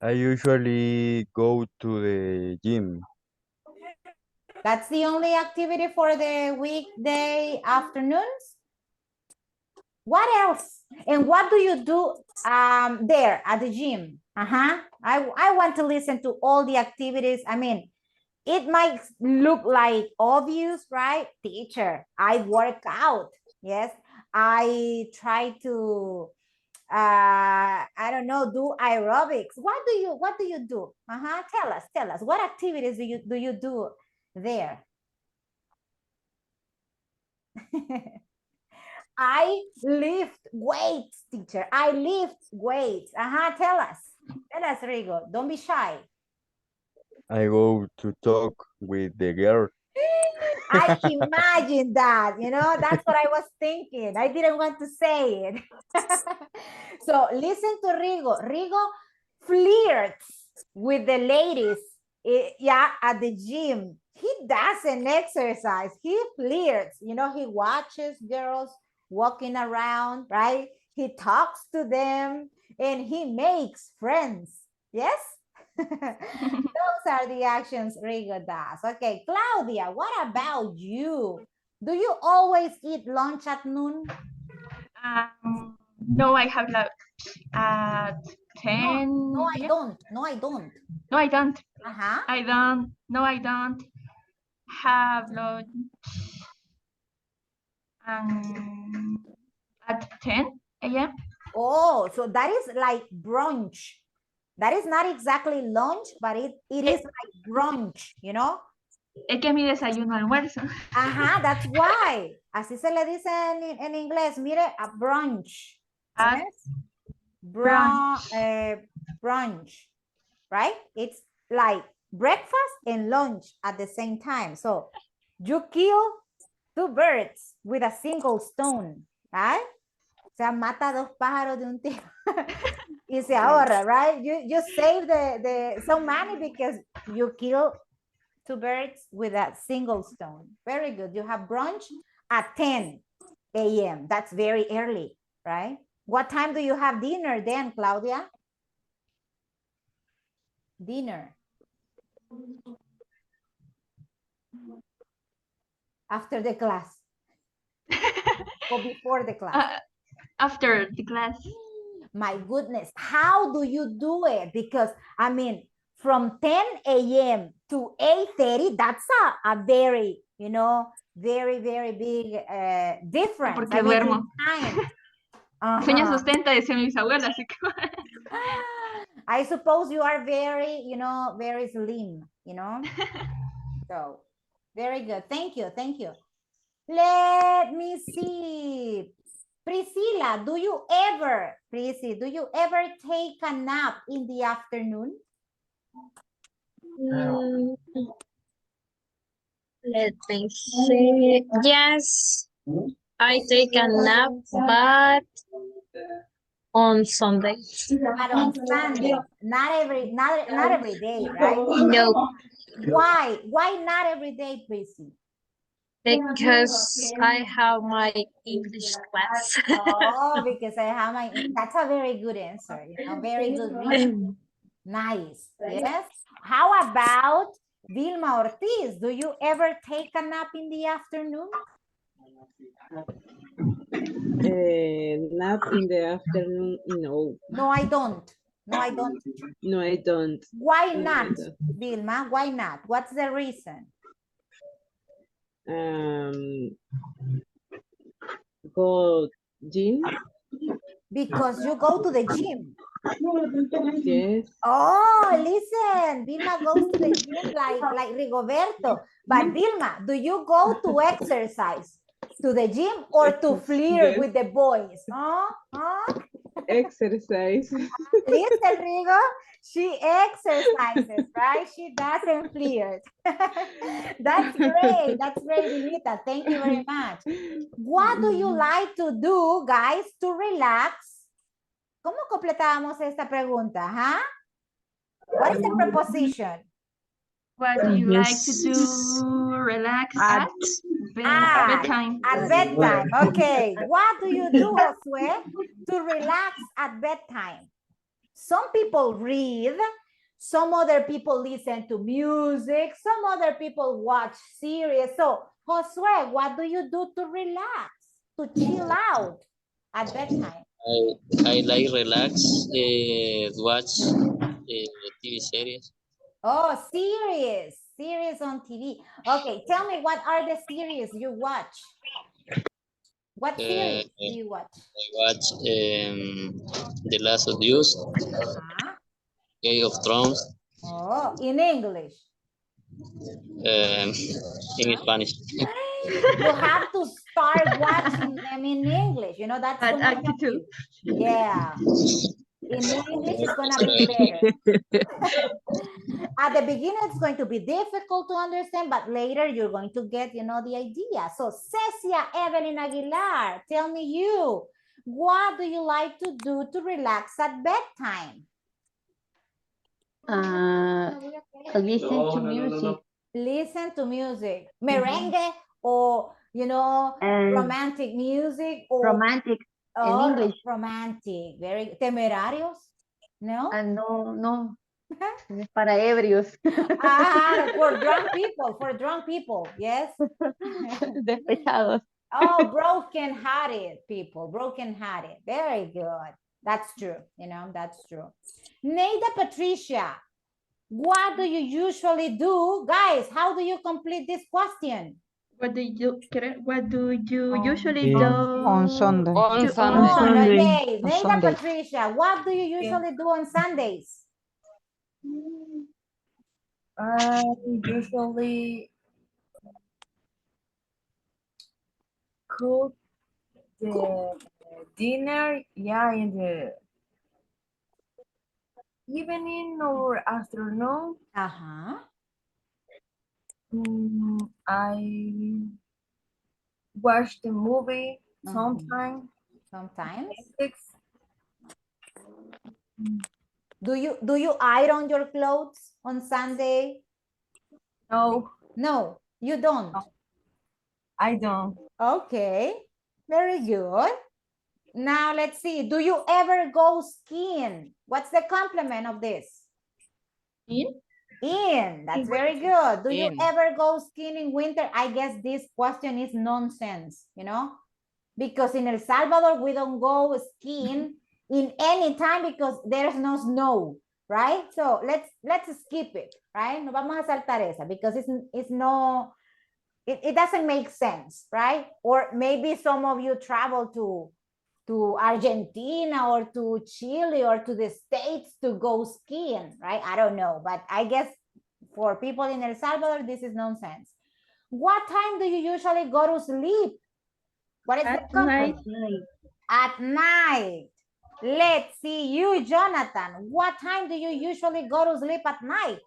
Speaker 15: I usually go to the gym.
Speaker 1: That's the only activity for the weekday afternoons? What else? And what do you do there at the gym? I want to listen to all the activities. I mean, it might look like obvious, right? Teacher, I work out. Yes, I try to, I don't know, do aerobics. What do you do? Tell us, what activities do you do there? I lift weights, teacher. I lift weights. Tell us, Rigo. Don't be shy.
Speaker 15: I go to talk with the girl.
Speaker 1: I imagine that, that's what I was thinking. I didn't want to say it. So listen to Rigo. Rigo flirts with the ladies, at the gym. He doesn't exercise. He flirts. He watches girls walking around, right? He talks to them and he makes friends. Yes? Those are the actions Rigo does. Okay, Claudia, what about you? Do you always eat lunch at noon?
Speaker 12: No, I have lunch at 10.
Speaker 1: No, I don't. No, I don't.
Speaker 12: No, I don't.
Speaker 1: I
Speaker 12: don't have lunch at 10 a.m.
Speaker 1: Oh, so that is like brunch. That is not exactly lunch, but it is like brunch,
Speaker 12: Es que mi desayuno almuerzo.
Speaker 1: That's why. Así se le dice en inglés. Mire, a brunch. Yes? Brunch, right? It's like breakfast and lunch at the same time. So you kill 2 birds with a single stone, right? O sea, mata 2 pájaros de un tiro. Y se ahorra, right? You save the some money because you kill 2 birds with a single stone. Very good. You have brunch at 10 a.m. That's very early, right? What time do you have dinner then, Claudia? Dinner. After the class. Or before the class.
Speaker 12: After the class.
Speaker 1: My goodness, how do you do it? Because, I mean, from 10 a.m. to 8:30, that's a very, you know, very, very big difference.
Speaker 12: Porque
Speaker 1: I mean,
Speaker 12: duermo.
Speaker 1: in time.
Speaker 12: Sueño sustenta, decían mis abuelas, así que...
Speaker 1: I suppose you are very, you know, very slim, you know? So, very good. Thank you. Thank you. Let me see. Priscilla, do you ever take a nap in the afternoon?
Speaker 16: Let me see. Yes, I take a nap, but on Sunday.
Speaker 1: But on Sunday, not every day, right?
Speaker 16: No,
Speaker 1: Why not every day, Prissy?
Speaker 16: because I have my English class.
Speaker 1: Oh, because I have that's a very good answer, you know, very good reason. Nice, yes. How about Vilma Ortiz? Do you ever take a nap in the afternoon?
Speaker 2: Nap in the afternoon, no.
Speaker 1: No, I don't. No, I don't.
Speaker 2: No, I don't.
Speaker 1: Why not, Vilma? Why not? What's the reason?
Speaker 2: Go gym.
Speaker 1: Because you go to the gym.
Speaker 2: Yes.
Speaker 1: Oh, listen, Vilma goes to the gym like Rigoberto. But Vilma, do you go to exercise to the gym or to flirt with the boys?
Speaker 2: Exercise.
Speaker 1: Listen, Rigo, she exercises, right? She doesn't flirt. That's great. That's great, Vinita. Thank you very much. What do you like to do, guys, to relax? ¿Cómo completábamos esta pregunta? Huh? What is the preposition?
Speaker 12: What do you like to do? Relax at bedtime.
Speaker 1: At bedtime. Okay. What do you do, Josue, to relax at bedtime? Some people read. Some other people listen to music. Some other people watch series. So, Josue, what do you do to relax, to chill out at bedtime?
Speaker 10: I like relax, watch TV series.
Speaker 1: Oh, series on TV. Okay, tell me, what are the series you watch? What series do you watch?
Speaker 10: I watch The Last of Us, Game of Thrones.
Speaker 1: Oh, in English.
Speaker 10: In Spanish.
Speaker 1: You have to start watching them in English. You know, that's gonna help you. Yeah. In English, it's gonna be better. At the beginning, it's going to be difficult to understand, but later you're going to get, you know, the idea. So, Cecia Evelyn Aguilar, tell me you, what do you like to do to relax at bedtime?
Speaker 14: Listen to music.
Speaker 1: Listen to music. Merengue or, you know, romantic music or
Speaker 14: romantic in English.
Speaker 1: Romantic. Very temerarios? No?
Speaker 14: No. Es para ebrios.
Speaker 1: For drunk people, yes?
Speaker 14: Despechados.
Speaker 1: Oh, broken-hearted people, broken-hearted. Very good. That's true, you know, that's true. Neida Patricia, what do you usually do? Guys, how do you complete this question?
Speaker 12: What do you usually do
Speaker 6: on Sunday?
Speaker 16: On
Speaker 1: Oh,
Speaker 16: Sunday.
Speaker 1: okay. Neida
Speaker 6: Sunday.
Speaker 1: Patricia, what do you usually do on Sundays?
Speaker 3: I usually cook the dinner, in the evening or afternoon. I watch the movie sometimes. Netflix.
Speaker 1: Do you iron your clothes on Sunday?
Speaker 3: No.
Speaker 1: No, you don't.
Speaker 3: No, I don't.
Speaker 1: Okay, very good. Now let's see. Do you ever go skiing? What's the complement of this?
Speaker 12: Skiing?
Speaker 1: In, that's very good. Do you
Speaker 9: In.
Speaker 1: ever go skiing in winter? I guess this question is nonsense, you know, because in El Salvador, we don't go skiing in any time because there's no snow, right? So let's skip it, right? No vamos a saltar esa because it doesn't make sense, right? Or maybe some of you travel to Argentina or to Chile or to the States to go skiing, right? I don't know, but I guess for people in El Salvador, this is nonsense. What time do you usually go to sleep? What is
Speaker 12: At
Speaker 1: the company?
Speaker 12: night.
Speaker 1: At night. Let's see you, Jonathan. What time do you usually go to sleep at night?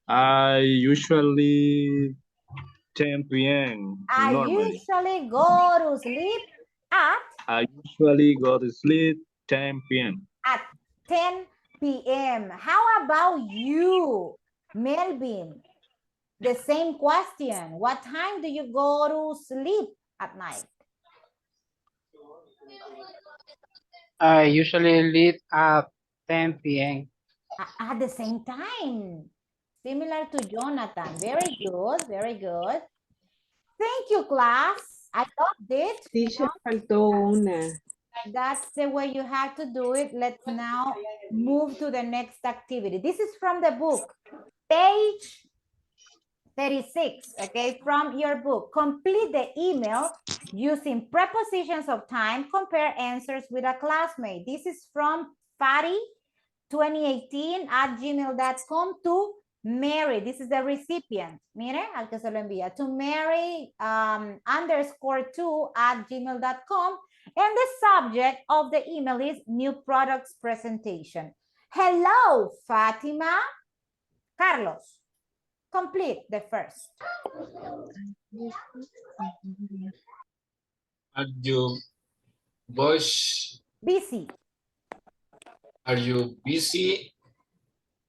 Speaker 5: I usually 10 p.m.
Speaker 1: I
Speaker 5: normally.
Speaker 1: usually go to sleep at
Speaker 5: I usually go to sleep 10 p.m.
Speaker 1: at 10 p.m. How about you, Melvin? The same question. What time do you go to sleep at night?
Speaker 17: I usually leave at 10 p.m.
Speaker 1: At the same time. Similar to Jonathan. Very good, very good. Thank you, class. I loved it.
Speaker 2: Teacher, faltó una.
Speaker 1: That's the way you have to do it. Let's now move to the next activity. This is from the book, page 36, okay, from your book. Complete the email using prepositions of time. Compare answers with a classmate. This is from Fari2018@gmail.com to Mary. This is the recipient. Mire, al que se lo envía. To Mary _2@gmail.com. And the subject of the email is new products presentation. Hello, Fatima. Carlos, complete the first.
Speaker 10: Are you
Speaker 1: busy?
Speaker 10: Are you busy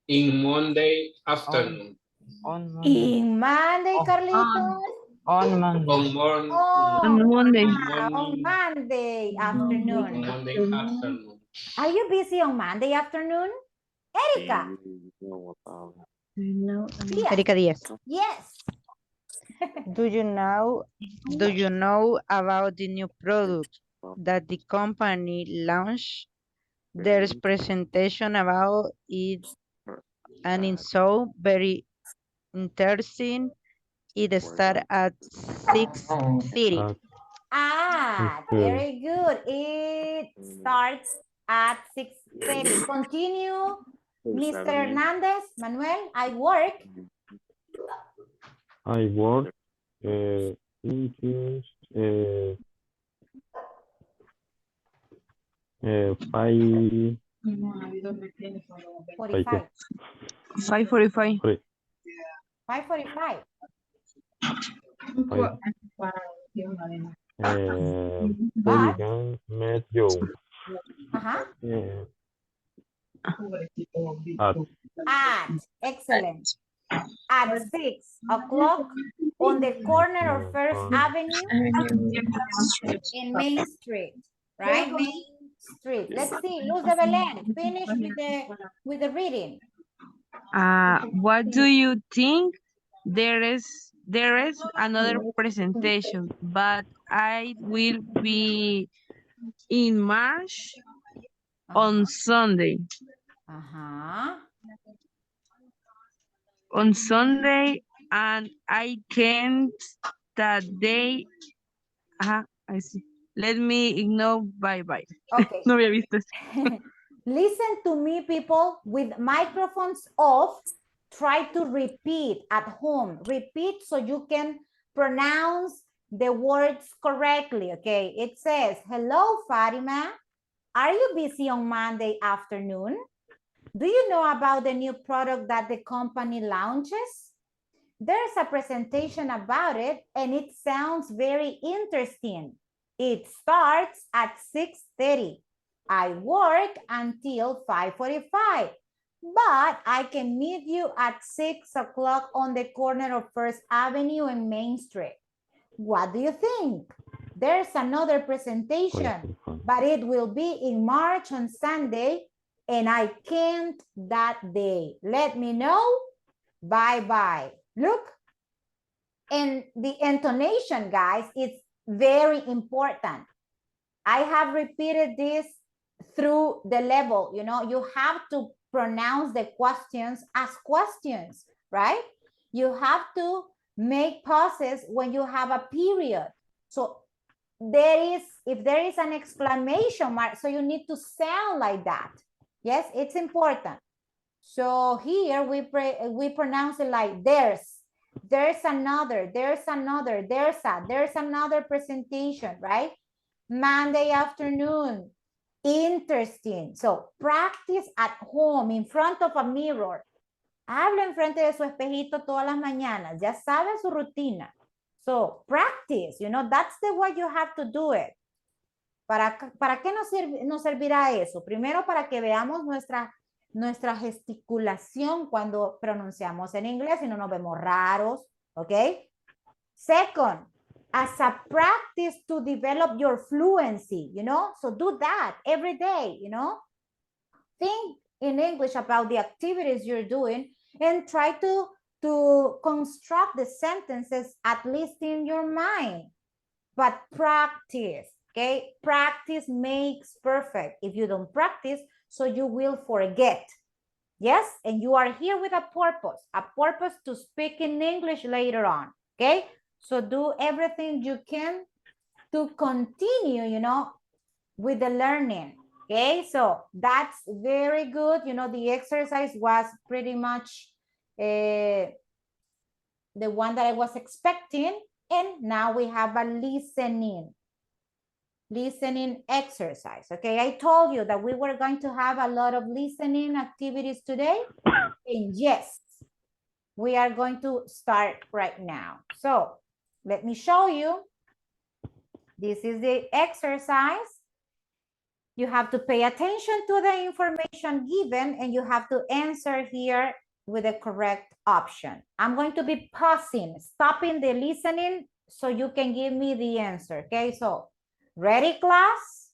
Speaker 10: in Monday afternoon?
Speaker 9: On Monday.
Speaker 1: In Monday, Carlitos?
Speaker 9: On Monday.
Speaker 10: On Monday.
Speaker 1: On
Speaker 4: Monday.
Speaker 1: On Monday afternoon.
Speaker 10: On Monday afternoon.
Speaker 1: Are you busy on Monday afternoon? Erika.
Speaker 6: Erika Díaz.
Speaker 1: Yes.
Speaker 6: Do you know about the new product that the company launched? There's presentation about it and it's so very interesting. It starts at 6:30.
Speaker 1: Very good. It starts at 6:30. Continue, Mr. Hernandez. Manuel, I work
Speaker 13: in 5.
Speaker 1: 45.
Speaker 4: 5:45.
Speaker 1: 5:45.
Speaker 13: Began met you.
Speaker 1: Excellent. At 6 o'clock on the corner of First Avenue in Main Street, right? Main Street. Let's see, Luz de Belen, finish with the reading.
Speaker 4: What do you think? There is another presentation, but I will be in March on Sunday. On Sunday, and I can't that day. I see. Let me ignore. Bye.
Speaker 1: Okay.
Speaker 4: No había visto eso.
Speaker 1: Listen to me, people, with microphones off. Try to repeat at home. Repeat so you can pronounce the words correctly, okay? It says, hello, Fatima. Are you busy on Monday afternoon? Do you know about the new product that the company launches? There's a presentation about it and it sounds very interesting. It starts at 6:30. I work until 5:45, but I can meet you at 6 o'clock on the corner of First Avenue and Main Street. What do you think? There's another presentation, but it will be in March on Sunday, and I can't that day. Let me know. Bye-bye. Look, and the intonation, guys, it's very important. I have repeated this through the level. You know, you have to pronounce the questions as questions, right? You have to make pauses when you have a period. So if there is an exclamation mark, so you need to sound like that. Yes, it's important. So here we pronounce it like there's another presentation, right? Monday afternoon, interesting. So practice at home in front of a mirror. Habla en frente de su espejito todas las mañanas. Ya sabe su rutina. So practice, you know, that's the way you have to do it. ¿Para qué nos servirá eso? Primero, para que veamos nuestra gesticulación cuando pronunciamos en inglés y no nos vemos raros, ¿ok? Second, as a practice to develop your fluency, you know? So do that every day, you know? Think in English about the activities you're doing and try to construct the sentences at least in your mind. But practice, okay? Practice makes perfect. If you don't practice, so you will forget. Yes, and you are here with a purpose to speak in English later on, okay? So do everything you can to continue, you know, with the learning, okay? So that's very good. You know, the exercise was pretty much the one that I was expecting. And now we have a listening exercise, okay? I told you that we were going to have a lot of listening activities today. And yes, we are going to start right now. So let me show you. This is the exercise. You have to pay attention to the information given and you have to answer here with the correct option. I'm going to be pausing, stopping the listening so you can give me the answer, okay? So, ready, class?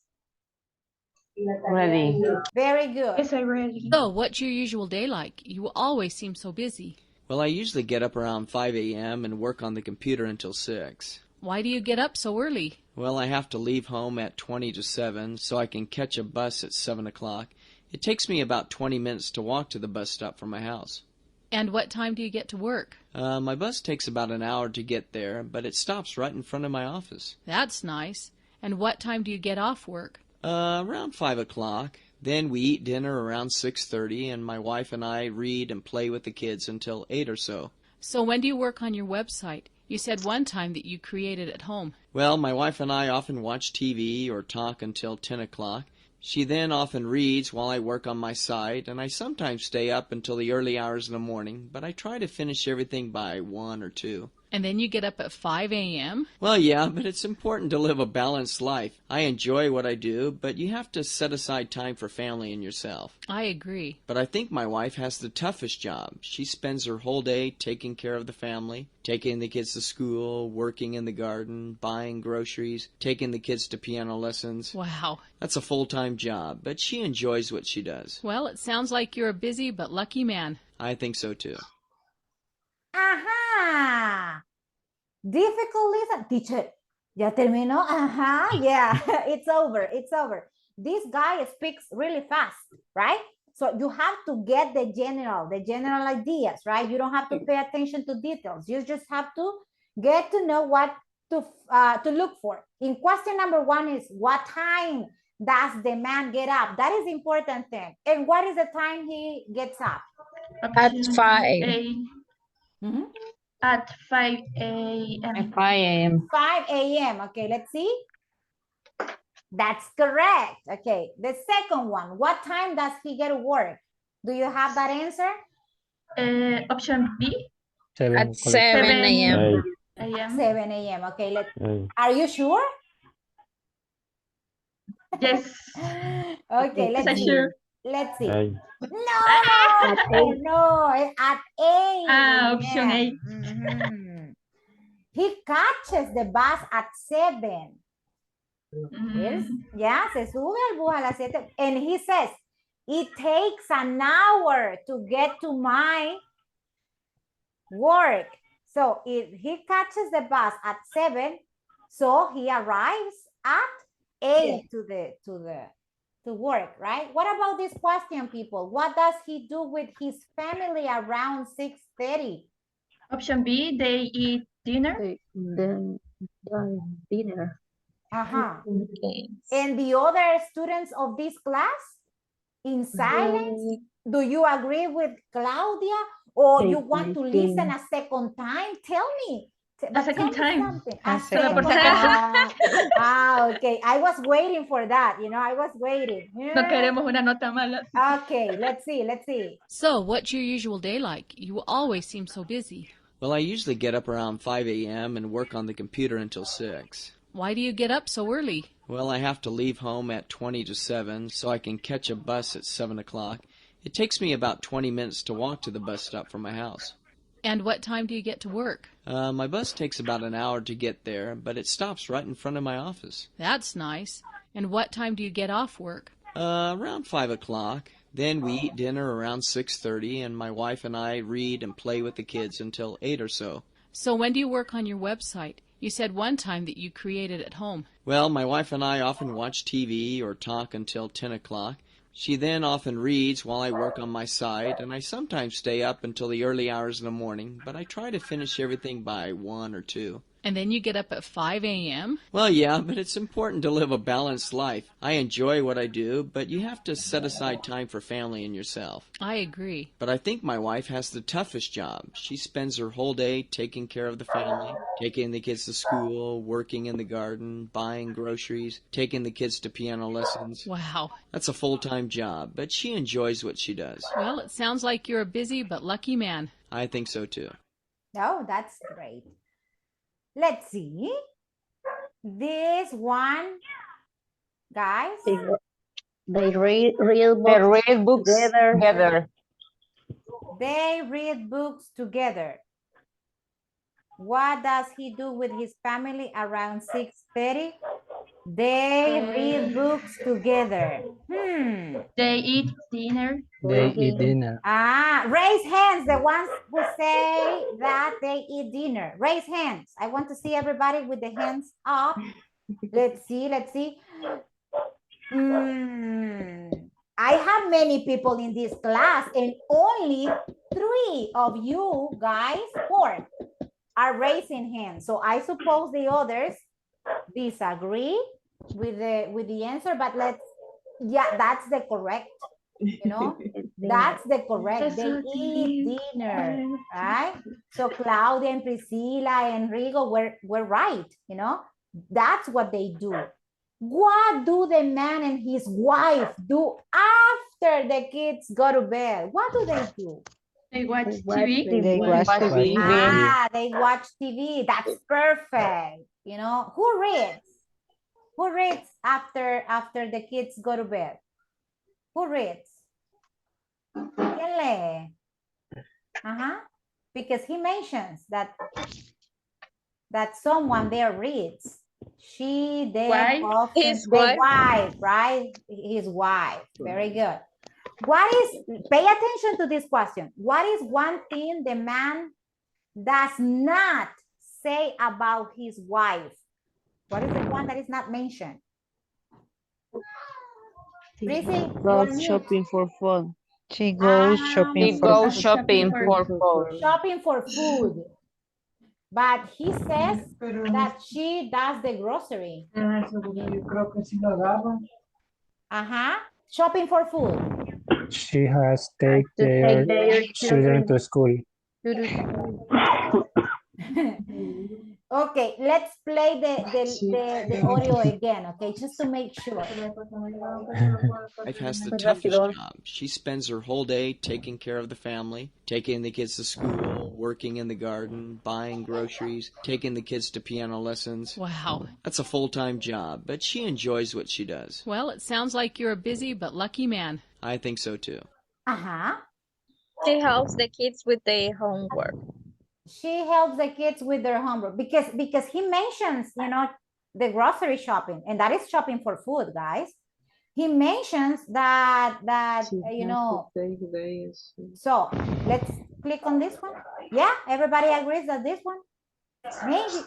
Speaker 9: Ready.
Speaker 1: Very good.
Speaker 12: Yes, I'm ready.
Speaker 18: So, what's your usual day like? You always seem so busy.
Speaker 19: Well, I usually get up around 5 a.m. and work on the computer until 6.
Speaker 18: Why do you get up so early?
Speaker 19: Well, I have to leave home at 20 to 7 so I can catch a bus at 7 o'clock. It takes me about 20 minutes to walk to the bus stop from my house.
Speaker 18: And what time do you get to work?
Speaker 19: My bus takes about an hour to get there, but it stops right in front of my office.
Speaker 18: That's nice. And what time do you get off work?
Speaker 19: Around 5 o'clock. Then we eat dinner around 6:30, and my wife and I read and play with the kids until 8 or so.
Speaker 18: So when do you work on your website? You said one time that you created at home.
Speaker 19: Well, my wife and I often watch TV or talk until 10 o'clock. She then often reads while I work on my site, and I sometimes stay up until the early hours in the morning, but I try to finish everything by 1 or 2.
Speaker 18: And then you get up at 5 a.m.?
Speaker 19: Well, yeah, but it's important to live a balanced life. I enjoy what I do, but you have to set aside time for family and yourself.
Speaker 18: I agree.
Speaker 19: But I think my wife has the toughest job. She spends her whole day taking care of the family, taking the kids to school, working in the garden, buying groceries, taking the kids to piano lessons.
Speaker 18: Wow.
Speaker 19: That's a full-time job, but she enjoys what she does.
Speaker 18: Well, it sounds like you're a busy but lucky man.
Speaker 19: I think so too.
Speaker 1: Aha! Difficult listen. Teacher, ¿ya terminó? Aha, yeah, it's over, it's over. This guy speaks really fast, right? So you have to get the general ideas, right? You don't have to pay attention to details. You just have to get to know what to look for. In question number 1 is, what time does the man get up? That is the important thing. And what is the time he gets up?
Speaker 16: At 5.
Speaker 1: Mm-hmm.
Speaker 12: At 5 a.m.
Speaker 9: At 5 a.m.
Speaker 1: 5 a.m. Okay, let's see. That's correct. Okay, the second one. What time does he get to work? Do you have that answer?
Speaker 12: Option B.
Speaker 16: At 7 a.m.
Speaker 1: 7 a.m. Okay, are you sure?
Speaker 12: Yes.
Speaker 1: Okay, let's see.
Speaker 12: Sure.
Speaker 1: Let's see.
Speaker 13: Hey.
Speaker 1: No, at 8.
Speaker 12: Option A.
Speaker 1: Mm-hmm. He catches the bus at 7. Yes, ya, se sube al bus a las 7. And he says, It takes an hour to get to my work. So if he catches the bus at 7, so he arrives at 8 to work, right? What about this question, people? What does he do with his family around 6:30?
Speaker 12: Option B, they eat dinner.
Speaker 14: Dinner.
Speaker 11: Okay.
Speaker 1: And the other students of this class in silence? Do you agree with Claudia, or you want to listen a second time? Tell me. But
Speaker 12: second
Speaker 1: tell me
Speaker 12: time.
Speaker 1: something.
Speaker 6: A
Speaker 1: A
Speaker 6: second
Speaker 1: second
Speaker 12: time.
Speaker 1: okay. I was waiting for that. I was waiting.
Speaker 12: No queremos una nota mala.
Speaker 1: Okay, let's see.
Speaker 18: So, what's your usual day like? You always seem so busy.
Speaker 19: Well, I usually get up around 5 a.m. and work on the computer until 6.
Speaker 18: Why do you get up so early?
Speaker 19: Well, I have to leave home at 20 to 7 so I can catch a bus at 7 o'clock. It takes me about 20 minutes to walk to the bus stop from my house.
Speaker 18: And what time do you get to work?
Speaker 19: My bus takes about an hour to get there, but it stops right in front of my office.
Speaker 18: That's nice. And what time do you get off work?
Speaker 19: Around 5 o'clock. Then we eat dinner around 6:30, and my wife and I read and play with the kids until 8 or so.
Speaker 18: So when do you work on your website? You said one time that you created at home.
Speaker 19: Well, my wife and I often watch TV or talk until 10 o'clock. She then often reads while I work on my site, and I sometimes stay up until the early hours of the morning, but I try to finish everything by 1 or 2.
Speaker 18: And then you get up at 5 a.m.?
Speaker 19: Well, yeah, but it's important to live a balanced life. I enjoy what I do, but you have to set aside time for family and yourself.
Speaker 18: I agree.
Speaker 19: But I think my wife has the toughest job. She spends her whole day taking care of the family, taking the kids to school, working in the garden, buying groceries, taking the kids to piano lessons.
Speaker 18: Wow.
Speaker 19: That's a full-time job, but she enjoys what she does.
Speaker 18: Well, it sounds like you're a busy but lucky man.
Speaker 19: I think so too.
Speaker 1: Oh, that's great. Let's see. This one, guys.
Speaker 14: They read books together.
Speaker 1: They read books together. What does he do with his family around 6:30? They read books together.
Speaker 12: They eat dinner.
Speaker 9: They eat dinner.
Speaker 1: Raise hands, the ones who say that they eat dinner. Raise hands. I want to see everybody with the hands up. Let's see. I have many people in this class, and only 3 of you guys, 4, are raising hands. So I suppose the others disagree with the answer, but that's the correct, that's the correct. They eat dinner, right? So Claudia and Priscilla and Rigo were right, that's what they do. What do the man and his wife do after the kids go to bed? What do they do?
Speaker 12: They watch TV.
Speaker 6: They watch TV.
Speaker 1: They watch TV. That's perfect. Who reads? Who reads after the kids go to bed? Who reads? ¿Quién lee? Because he mentions that someone there reads. His wife, right? His wife. Very good. Pay attention to this question. What is one thing the man does not say about his wife? What is the one that is not mentioned? Prissy,
Speaker 2: Goes shopping for fun.
Speaker 6: She goes shopping for
Speaker 14: food.
Speaker 1: Shopping for food. But he says that she does the grocery. Shopping for food.
Speaker 9: She has take their children to school.
Speaker 1: Okay, let's play the audio again, okay, just to make sure.
Speaker 19: Wife has the toughest job. She spends her whole day taking care of the family, taking the kids to school, working in the garden, buying groceries, taking the kids to piano lessons.
Speaker 18: Wow.
Speaker 19: That's a full-time job, but she enjoys what she does.
Speaker 18: Well, it sounds like you're a busy but lucky man.
Speaker 19: I think so too.
Speaker 11: She helps the kids with their homework.
Speaker 1: She helps the kids with their homework because he mentions, the grocery shopping, and that is shopping for food, guys. he mentions that you know. So let's click on this one. Yeah, everybody agrees that this one.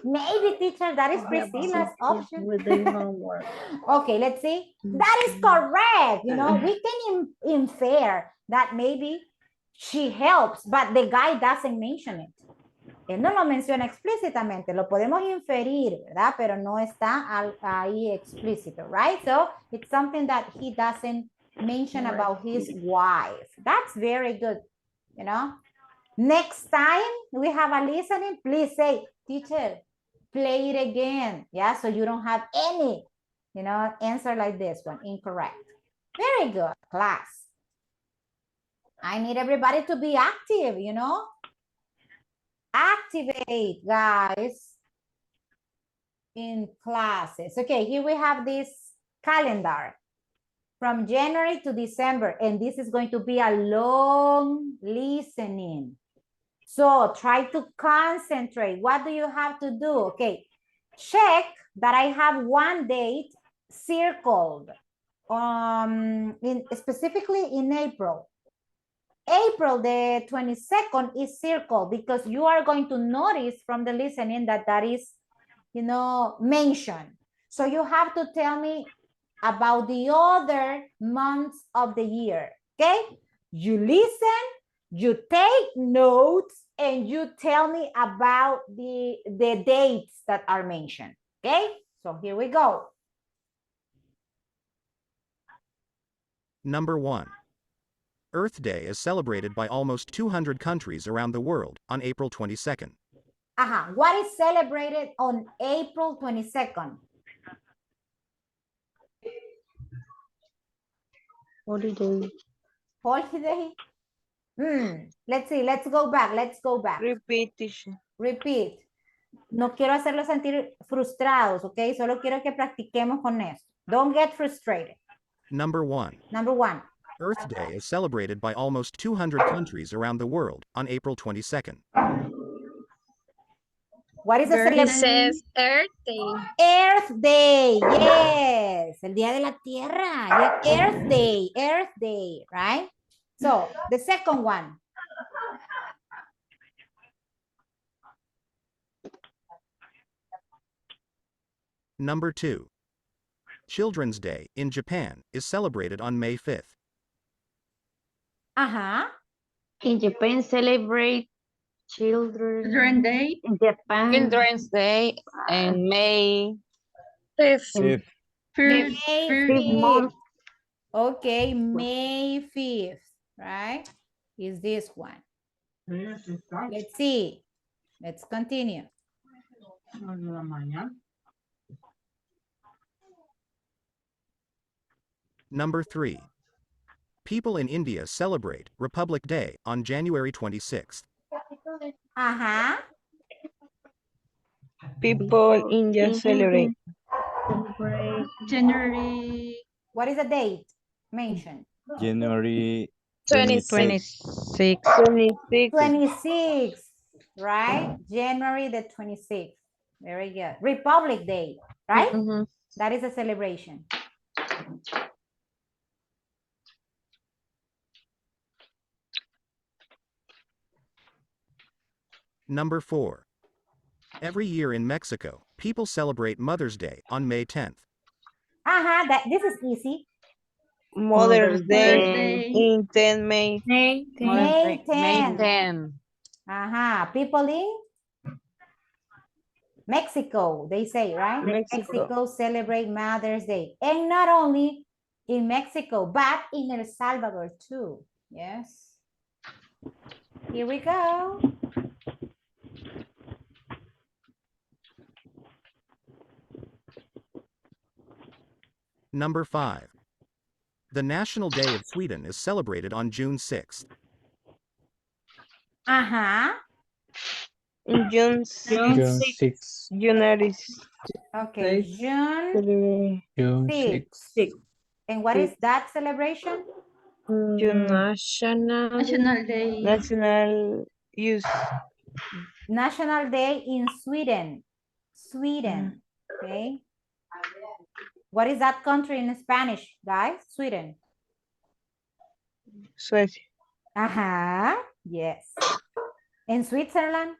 Speaker 1: Maybe teacher, that is Priscilla's option.
Speaker 14: With the homework.
Speaker 1: Okay, let's see. That is correct. You know, we can infer that maybe she helps, but the guy doesn't mention it. Él no lo menciona explícitamente, lo podemos inferir, ¿verdad? Pero no está ahí explícito, right? So it's something that he doesn't mention about his wife. That's very good, you know? Next time we have a listening, please say, teacher, play it again. Yeah, so you don't have any, you know, answer like this one, incorrect. Very good, class. I need everybody to be active, you know? Activate, guys, in classes. Okay, here we have this calendar from January to December, and this is going to be a long listening. So try to concentrate. What do you have to do? Okay, check that I have one date circled, specifically in April. April the 22nd is circled because you are going to notice from the listening that that is, you know, mentioned. So you have to tell me about the other months of the year, okay? You listen, you take notes, and you tell me about the dates that are mentioned, okay? So here we go.
Speaker 20: Number 1. Earth Day is celebrated by almost 200 countries around the world on April 22nd.
Speaker 1: What is celebrated on April 22nd?
Speaker 14: Holiday.
Speaker 1: Holiday? Let's see, let's go back.
Speaker 4: Repeat, teacher.
Speaker 1: Repeat. No quiero hacerlos sentir frustrados, ¿ok? Solo quiero que practiquemos con esto. Don't get frustrated.
Speaker 20: Number 1.
Speaker 1: Number 1.
Speaker 20: Earth Day is celebrated by almost 200 countries around the world on April 22nd.
Speaker 1: What is the celebration?
Speaker 14: It says Earth Day.
Speaker 1: Earth Day, yes. El Día de la Tierra. Yes. Earth Day, right? So, the second one.
Speaker 20: Number 2. Children's Day in Japan is celebrated on May 5th.
Speaker 14: In Japan, celebrate Children's Day. In Japan.
Speaker 11: Children's Day and May 5th.
Speaker 1: May 5th.
Speaker 14: month.
Speaker 1: Okay, May 5th, right? Is this one. Let's see. Let's continue.
Speaker 20: Number 3. People in India celebrate Republic Day on January 26th.
Speaker 4: People in India celebrate.
Speaker 12: January.
Speaker 1: What is the date mentioned?
Speaker 15: January
Speaker 11: 26.
Speaker 1: 26, right? January the 26th. Very good. Republic Day, right? That is a celebration.
Speaker 20: Number 4. Every year in Mexico, people celebrate Mother's Day on May 10th.
Speaker 1: This is easy.
Speaker 4: Mother's Day in 10 May.
Speaker 1: May 10. People in Mexico, they say, right? Mexico celebrate Mother's Day. And not only in Mexico, but in El Salvador too. Yes. Here we go.
Speaker 20: Number 5. The National Day of Sweden is celebrated on June 6th.
Speaker 4: In June 6th.
Speaker 1: Okay, June 6th. And what is that celebration?
Speaker 11: National
Speaker 12: Day.
Speaker 4: National Youth.
Speaker 1: National Day in Sweden. Okay. What is that country in Spanish, guys? Sweden.
Speaker 6: Suecia.
Speaker 1: Yes. In Switzerland?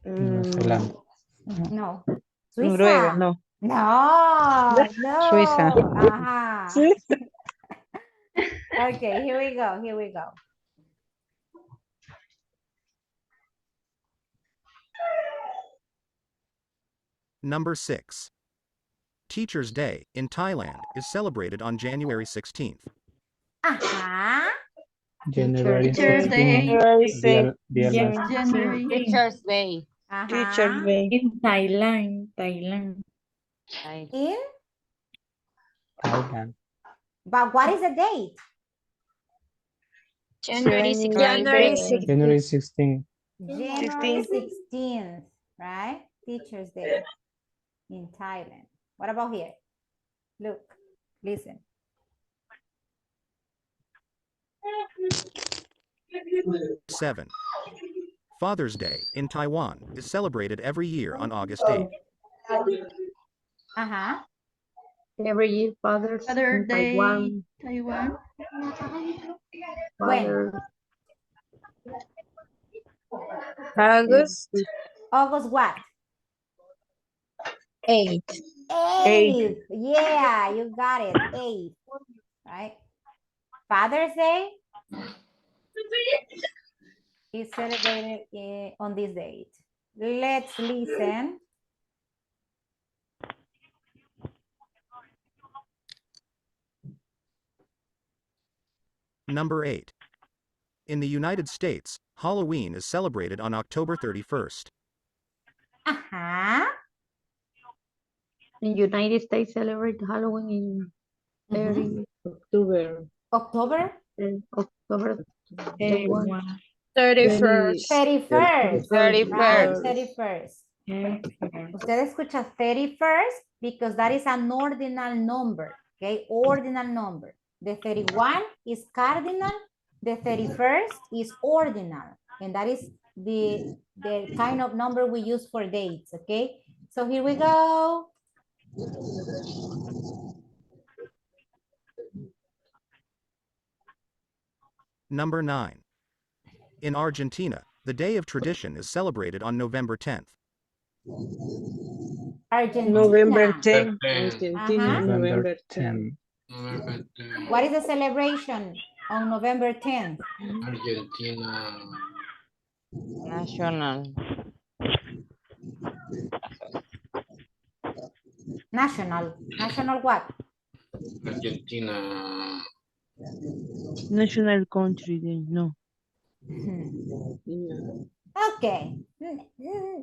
Speaker 9: Nueva Zelanda.
Speaker 1: No.
Speaker 6: Noruega,
Speaker 1: Suiza?
Speaker 6: no.
Speaker 1: No,
Speaker 6: Suiza.
Speaker 1: no. Okay, here we go, here we go.
Speaker 20: Number 6. Teacher's Day in Thailand is celebrated on January 16th.
Speaker 9: January
Speaker 12: Teacher's
Speaker 9: 16.
Speaker 12: Day.
Speaker 9: Día de las
Speaker 12: January.
Speaker 11: Teacher's Day.
Speaker 6: Teacher's Day.
Speaker 12: In Thailand. Thailand.
Speaker 1: In?
Speaker 9: Thailand.
Speaker 1: But what is the date?
Speaker 14: January 16th.
Speaker 11: January 6th.
Speaker 9: January 16.
Speaker 1: January 16th, right? Teacher's Day in Thailand. What about here? Look, listen.
Speaker 20: Seven. Father's Day in Taiwan is celebrated every year on August 8th.
Speaker 14: Every year, Father's
Speaker 12: Father
Speaker 14: in
Speaker 12: Day,
Speaker 14: Taiwan.
Speaker 12: Taiwan.
Speaker 1: When?
Speaker 11: August
Speaker 1: August what?
Speaker 11: 8th.
Speaker 1: 8th. Yeah, you got it. 8th. Right? Father's Day is celebrated on this date. Let's listen.
Speaker 20: Number 8. In the United States, Halloween is celebrated on October 31st.
Speaker 14: In United States, celebrate Halloween in early October.
Speaker 1: October?
Speaker 14: October
Speaker 11: 31st.
Speaker 1: 31st.
Speaker 11: 31st.
Speaker 1: 31st. Usted escucha 31st because that is an ordinal number. Okay, ordinal number. The 31 is cardinal. The 31st is ordinal. And that is the kind of number we use for dates. Okay, so here we go.
Speaker 20: Number 9. In Argentina, the Day of Tradition is celebrated on November 10th.
Speaker 1: Argentina.
Speaker 6: November 10th.
Speaker 14: Argentina,
Speaker 9: November 10.
Speaker 1: What is the celebration on November 10th?
Speaker 10: Argentina.
Speaker 6: National.
Speaker 1: National what?
Speaker 10: Argentina.
Speaker 6: National Country Day, no.
Speaker 1: Okay,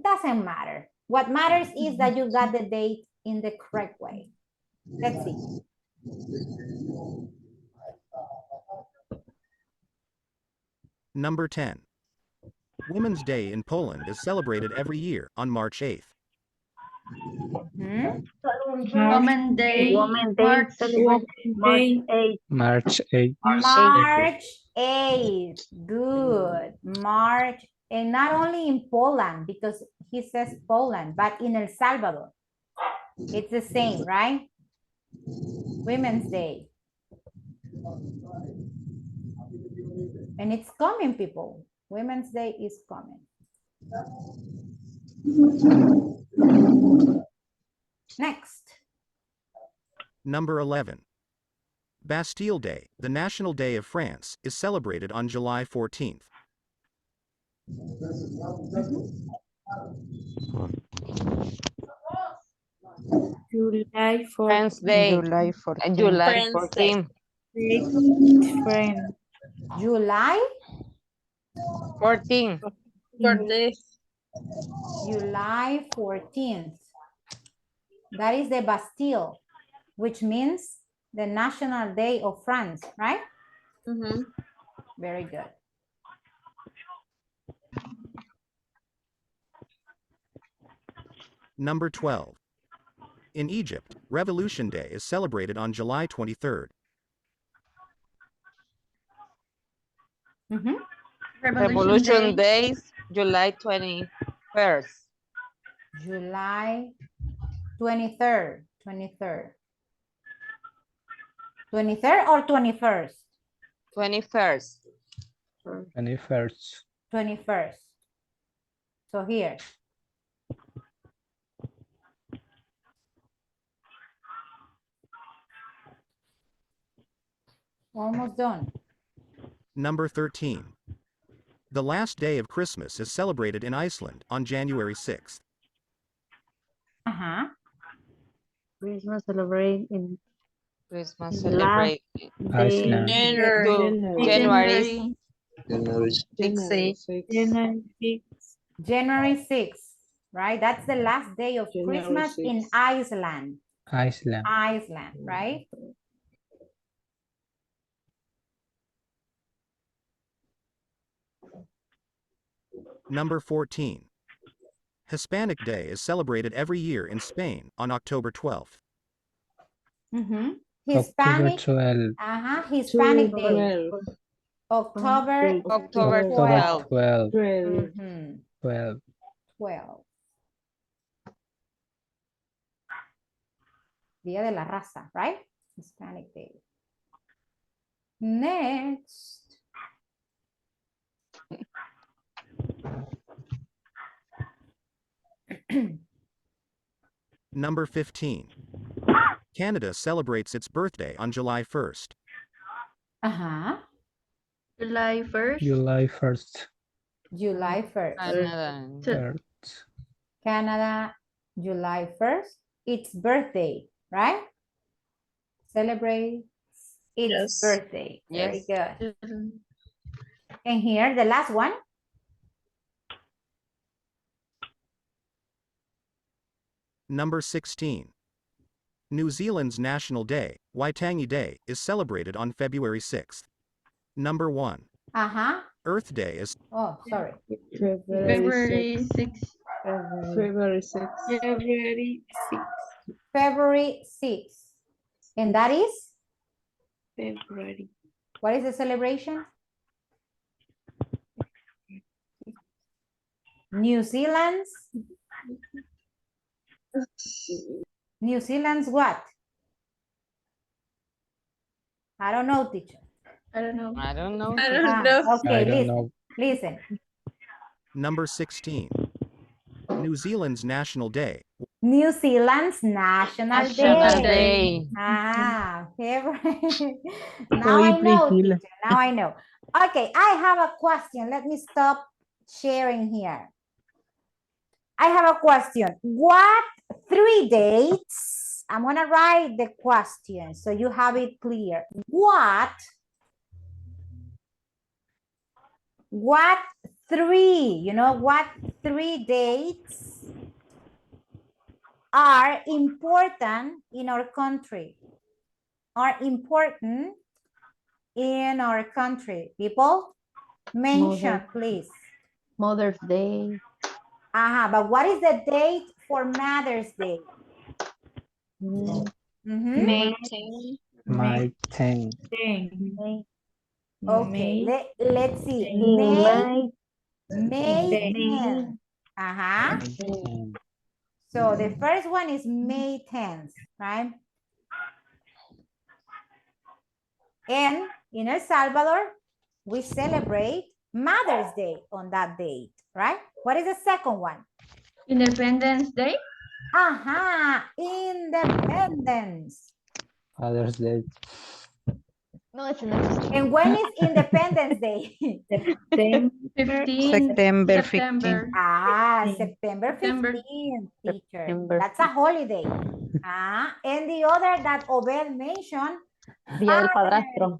Speaker 1: doesn't matter. What matters is that you got the date in the correct way. Let's see.
Speaker 20: Number 10. Women's Day in Poland is celebrated every year on March 8th.
Speaker 12: Women's Day.
Speaker 14: Women's Day, celebrate March 8th.
Speaker 9: March 8.
Speaker 1: March 8th. Good. March. And not only in Poland, because he says Poland, but in El Salvador. It's the same, right? Women's Day. And it's coming, people. Women's Day is coming. Next.
Speaker 20: Number 11. Bastille Day, the National Day of France, is celebrated on July 14th.
Speaker 14: July 4th.
Speaker 11: Friends Day.
Speaker 6: July 14th.
Speaker 11: July
Speaker 14: Friends Day.
Speaker 11: 14th.
Speaker 14: Friend.
Speaker 1: July
Speaker 11: 14th.
Speaker 1: July 14th. That is the Bastille, which means the National Day of France, right? Very good.
Speaker 20: Number 12. In Egypt, Revolution Day is celebrated on July 23rd.
Speaker 11: Revolution Days, July 21st.
Speaker 1: July 23rd. 23rd. 23rd or 21st?
Speaker 11: 21st.
Speaker 9: 21st.
Speaker 1: 21st. So here. Almost done.
Speaker 20: Number 13. The last day of Christmas is celebrated in Iceland on January 6th.
Speaker 1: Uh-huh.
Speaker 14: Christmas celebrate in
Speaker 11: Christmas
Speaker 14: last
Speaker 11: celebrate
Speaker 9: Iceland.
Speaker 11: January
Speaker 10: January
Speaker 11: 6th.
Speaker 1: January 6th, right? That's the last day of Christmas in Iceland.
Speaker 9: Iceland.
Speaker 1: Iceland, right?
Speaker 20: Number 14. Hispanic Day is celebrated every year in Spain on October 12th.
Speaker 1: Hispanic.
Speaker 9: October 12th.
Speaker 1: Hispanic Day. October 12th.
Speaker 9: 12.
Speaker 1: 12. Día de la Raza, right? Hispanic Day. Next.
Speaker 20: Number 15. Canada celebrates its birthday on July 1st.
Speaker 12: July 1st.
Speaker 9: July 1st.
Speaker 1: July 1st. Canada, July 1st. Its birthday, right? Celebrate its birthday. Very good. And here, the last one.
Speaker 20: Number 16. New Zealand's National Day, Waitangi Day, is celebrated on February 6th. Number 1. Earth Day is...
Speaker 1: Oh, sorry.
Speaker 12: February 6th.
Speaker 2: February 6th.
Speaker 12: February 6th.
Speaker 1: February 6th. And that is?
Speaker 12: February.
Speaker 1: What is the celebration? New Zealand's what? I don't know, teacher.
Speaker 12: I don't know.
Speaker 11: I don't know.
Speaker 1: Okay, listen.
Speaker 20: Number 16. New Zealand's National Day.
Speaker 1: New Zealand's National Day. February. Now I know, teacher. Now I know. Okay, I have a question. Let me stop sharing here. I have a question. What 3 dates? I'm going to write the question so you have it clear. What 3, what 3 dates are important in our country? Are important in our country? People, mention, please.
Speaker 14: Mother's Day.
Speaker 1: But what is the date for Mother's Day?
Speaker 14: May
Speaker 9: 10.
Speaker 1: Okay, let's see. May 10th. So the first one is May 10th, right? And in El Salvador, we celebrate Mother's Day on that date, right? What is the second one?
Speaker 12: Independence Day.
Speaker 1: Independence.
Speaker 9: Father's Day.
Speaker 14: No, it's not.
Speaker 1: And when is Independence Day?
Speaker 6: September 15th.
Speaker 1: September 15th, teacher. That's a holiday. And the other that Obed mentioned,
Speaker 14: Día del Padrastro.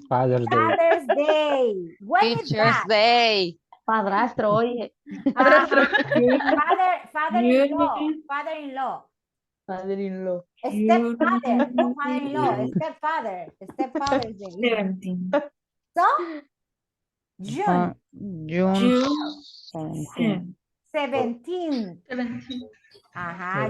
Speaker 9: Father's Day.
Speaker 1: Father's Day. When is that?
Speaker 11: Day.
Speaker 14: Padrastro, oye.
Speaker 1: Father-in-law. Father-in-law.
Speaker 14: Father-in-law.
Speaker 1: Stepfather, no father-in-law, stepfather's day.
Speaker 12: 17.
Speaker 1: So, June.
Speaker 6: June
Speaker 1: 17th.
Speaker 12: 17.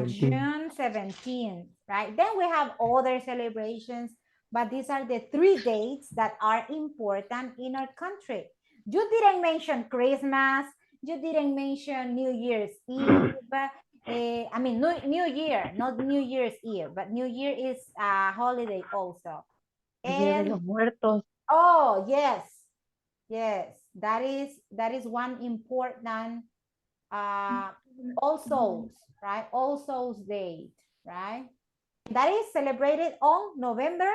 Speaker 1: June 17th, right? Then we have other celebrations, but these are the 3 dates that are important in our country. You didn't mention Christmas, you didn't mention New Year's Eve, I mean, New Year, not New Year's Eve, but New Year is a holiday also.
Speaker 14: Día de los Muertos.
Speaker 1: Oh, yes. Yes, that is one important All Souls, right? All Souls Day, right? That is celebrated on November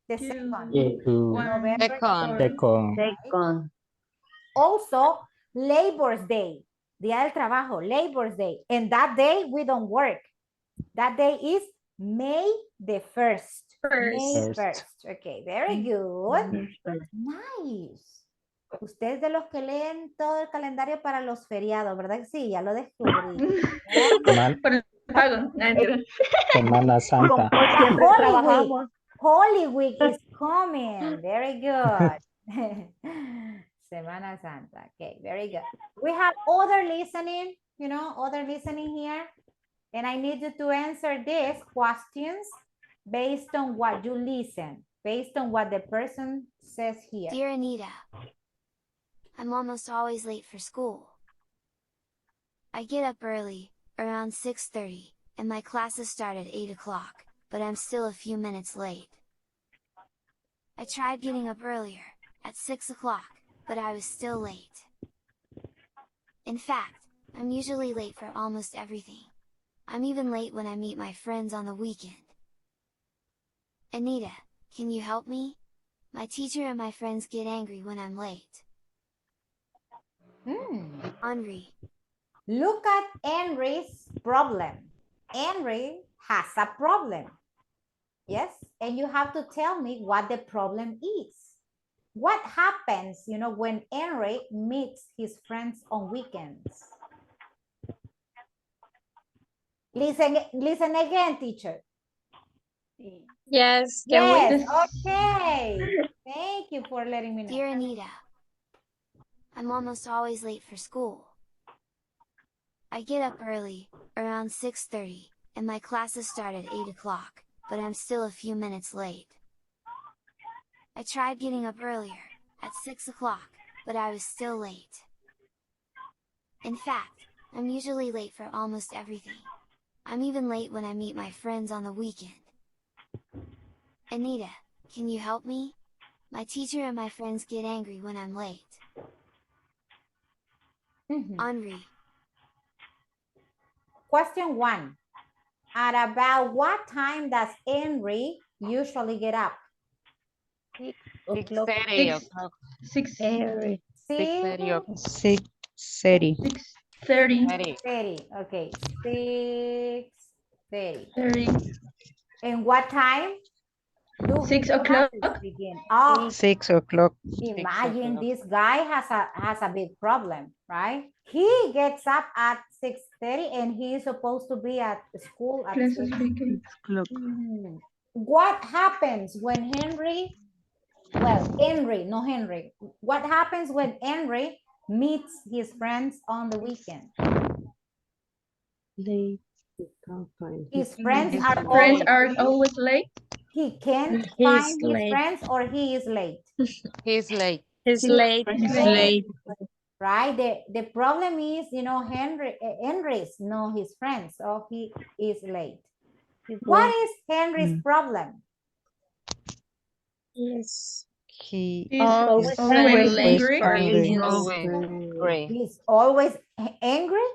Speaker 1: the 2nd. November
Speaker 9: Second.
Speaker 1: Also, Labor's Day, Día del Trabajo, Labor's Day. And that day we don't work. That day is May the 1st. May 1st. Okay, very good. Nice. Usted es de los que leen todo el calendario para los feriados, ¿verdad que sí? Ya lo descubrí.
Speaker 12: Por el pago.
Speaker 9: Semana Santa.
Speaker 14: Siempre
Speaker 1: Holy
Speaker 14: trabajamos.
Speaker 1: Week. Holy Week is coming. Very good. Semana Santa. Okay, very good. We have other listening, other listening here. And I need you to answer these questions based on what you listen, based on what the person says here.
Speaker 21: Dear Anita, I'm almost always late for school. I get up early, around 6:30, and my classes start at 8 o'clock, but I'm still a few minutes late. I tried getting up earlier, at 6 o'clock, but I was still late. In fact, I'm usually late for almost everything. I'm even late when I meet my friends on the weekend. Anita, can you help me? My teacher and my friends get angry when I'm late. Henri.
Speaker 1: Look at Henry's problem. Henry has a problem. Yes, and you have to tell me what the problem is. What happens, when Henry meets his friends on weekends? Listen again, teacher.
Speaker 16: Yes.
Speaker 1: Yes, okay. Thank you for letting me know.
Speaker 21: Dear Anita, I'm almost always late for school. I get up early, around 6:30, and my classes start at 8 o'clock, but I'm still a few minutes late. I tried getting up earlier, at 6 o'clock, but I was still late. In fact, I'm usually late for almost everything. I'm even late when I meet my friends on the weekend. Anita, can you help me? My teacher and my friends get angry when I'm late. Henri.
Speaker 1: Question 1. At about what time does Henry usually get up?
Speaker 14: 6:30 o'clock.
Speaker 12: 6:30.
Speaker 1: 6:30.
Speaker 12: 6:30.
Speaker 1: Okay. 6:30.
Speaker 12: 30.
Speaker 1: And what time do
Speaker 12: 6
Speaker 1: his
Speaker 12: o'clock.
Speaker 1: classes begin? Oh,
Speaker 6: 6 o'clock.
Speaker 1: imagine this guy has a big problem, right? He gets up at 6:30 and he is supposed to be at school at 6 o'clock. What happens when Henry, no Henry. What happens when Henry meets his friends on the weekend?
Speaker 2: Late.
Speaker 1: His friends are
Speaker 12: always late.
Speaker 1: He can't
Speaker 16: He's
Speaker 1: find his
Speaker 16: late.
Speaker 1: friends or he is late.
Speaker 14: He's late.
Speaker 16: He's late.
Speaker 1: Right? The problem is, Henry's know his friends, so he is late. What is Henry's problem?
Speaker 16: Yes.
Speaker 6: He
Speaker 12: He's always angry.
Speaker 1: He's always angry?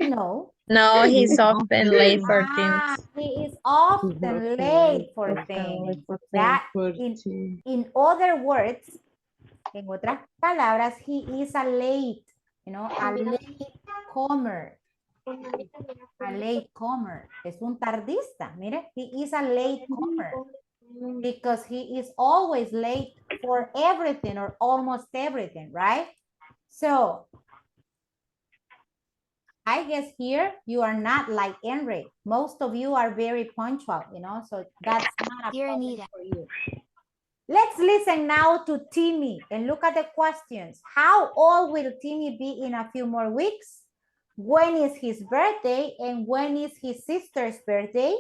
Speaker 1: No.
Speaker 16: No, he's often late for things.
Speaker 1: He is often late for things. That in other words, en otras palabras, he is a late, a late comer. A late comer. Es un tardista. Mire, he is a late comer because he is always late for everything or almost everything, right? So, I guess here you are not like Henry. Most of you are very punctual, so that's not a problem for you. Let's listen now to Timmy and look at the questions. How old will Timmy be in a few more weeks? When is his birthday and when is his sister's birthday?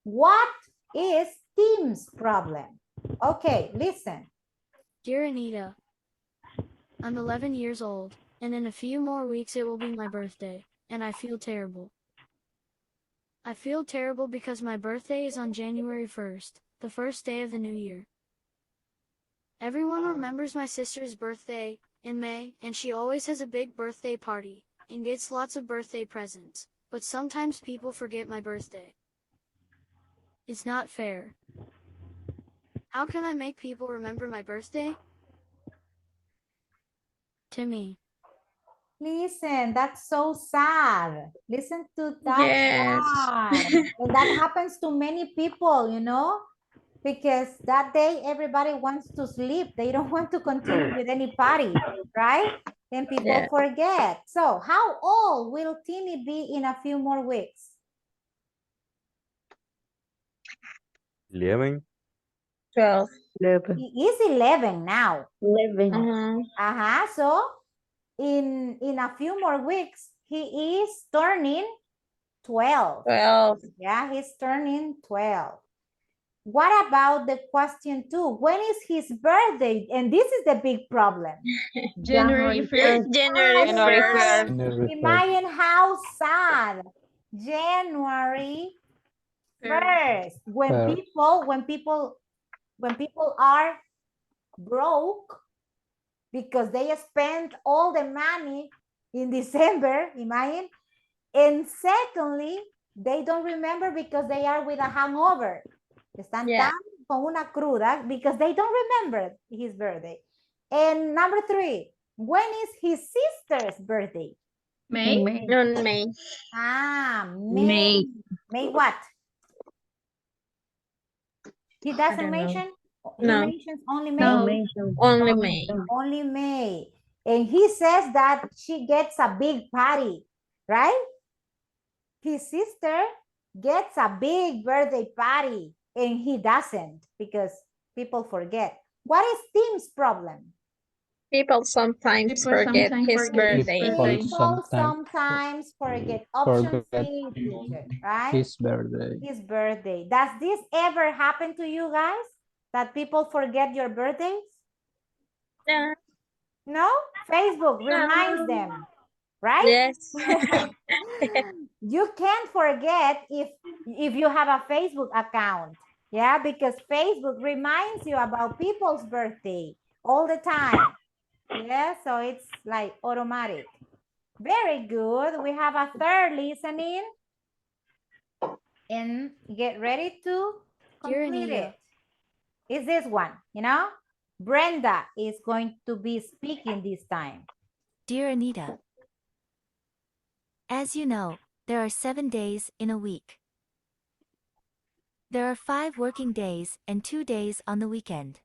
Speaker 1: What is Tim's problem? Okay, listen.
Speaker 22: Dear Anita, I'm 11 years old, and in a few more weeks it will be my birthday. and I feel terrible. I feel terrible because my birthday is on January 1st, the first day of the new year. Everyone remembers my sister's birthday in May, and she always has a big birthday party and gets lots of birthday presents, but sometimes people forget my birthday. It's not fair. How can I make people remember my birthday? Timmy.
Speaker 1: Listen, that's so sad. Listen to that
Speaker 16: Yes.
Speaker 1: part. And that happens to many people, you know, because that day everybody wants to sleep. They don't want to continue with any party, right? And people
Speaker 16: Yeah.
Speaker 1: forget. So how old will Timmy be in a few more weeks?
Speaker 13: 11.
Speaker 16: 12.
Speaker 14: 11.
Speaker 1: He is 11 now.
Speaker 14: 11.
Speaker 1: So in a few more weeks, he is turning 12.
Speaker 16: 12.
Speaker 1: Yeah, he's turning 12. What about the question 2? When is his birthday? And this is the big problem.
Speaker 12: January 1st.
Speaker 16: January
Speaker 14: January
Speaker 16: 1st.
Speaker 14: 1st.
Speaker 1: Imagine how sad. January 1st. When people are broke because they spend all the money in December, imagine. And secondly, they don't remember because they are with a hangover. Están tan con una cruda because they don't remember his birthday. And number 3, when is his sister's birthday?
Speaker 12: May?
Speaker 16: On May.
Speaker 1: May. May what? He doesn't
Speaker 16: don't know.
Speaker 1: mention? He
Speaker 16: No.
Speaker 1: mentions only May?
Speaker 12: No.
Speaker 16: Only May.
Speaker 1: Only May. And he says that she gets a big party, right? His sister gets a big birthday party and he doesn't because people forget. What is Tim's problem?
Speaker 16: People sometimes forget his birthday.
Speaker 1: People sometimes forget. Option
Speaker 9: Forget
Speaker 1: C, teacher, right?
Speaker 9: his birthday.
Speaker 1: His birthday. Does this ever happen to you guys? That people forget your birthdays?
Speaker 16: Yeah.
Speaker 1: No? Facebook reminds them, right?
Speaker 16: Yes.
Speaker 1: You can't forget if you have a Facebook account. Yeah, because Facebook reminds you about people's birthday all the time. Yeah, so it's like automatic. Very good. We have a third listening. And get ready to complete it. Is this one, you know? Brenda is going to be speaking this time.
Speaker 7: Dear Anita, as you know, there are 7 days in a week. There are 5 working days and 2 days on the weekend.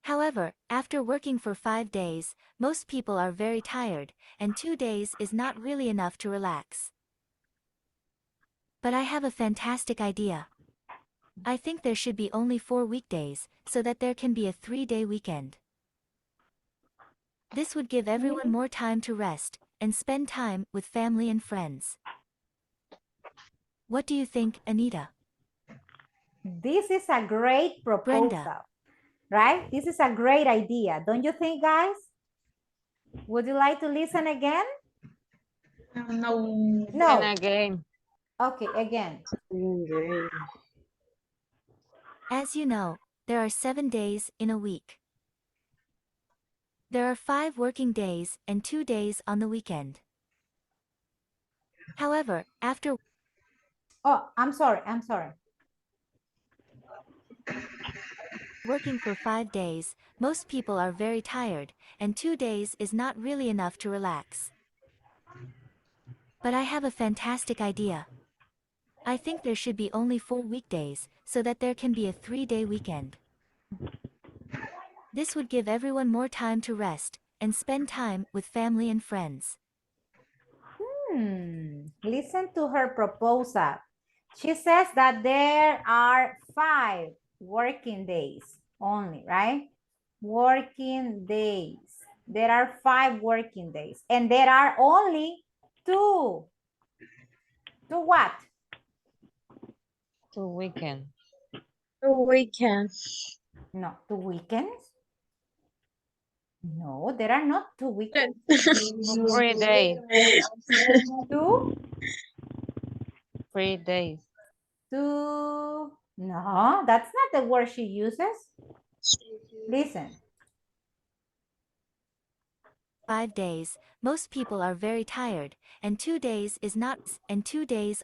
Speaker 7: However, after working for 5 days, most people are very tired, and 2 days is not really enough to relax. But I have a fantastic idea. I think there should be only 4 weekdays, so that there can be a 3-day weekend. This would give everyone more time to rest, and spend time with family and friends. What do you think, Anita?
Speaker 1: This is a great proposal,
Speaker 7: Brenda.
Speaker 1: right? This is a great idea. Don't you think, guys? Would you like to listen again?
Speaker 12: No.
Speaker 1: No.
Speaker 14: And again.
Speaker 1: Okay, again.
Speaker 7: As you know, there are 7 days in a week. There are 5 working days and 2 days on the weekend. However, after...
Speaker 1: Oh, I'm sorry.
Speaker 7: Working for 5 days, most people are very tired, and 2 days is not really enough to relax. But I have a fantastic idea. I think there should be only 4 weekdays, so that there can be a 3-day weekend. This would give everyone more time to rest, and spend time with family and friends.
Speaker 1: Listen to her proposal. She says that there are 5 working days only, right? Working days. There are 5 working days. And there are only 2. 2 what?
Speaker 14: 2 weekends.
Speaker 16: 2 weekends.
Speaker 1: No, 2 weekends. No, there are not 2 weekends.
Speaker 14: 3 days.
Speaker 1: 2?
Speaker 14: 3 days.
Speaker 1: 2. No, that's not the word she uses. Listen.
Speaker 7: 5 days, most people are very tired, and 2 days is not, and 2 days.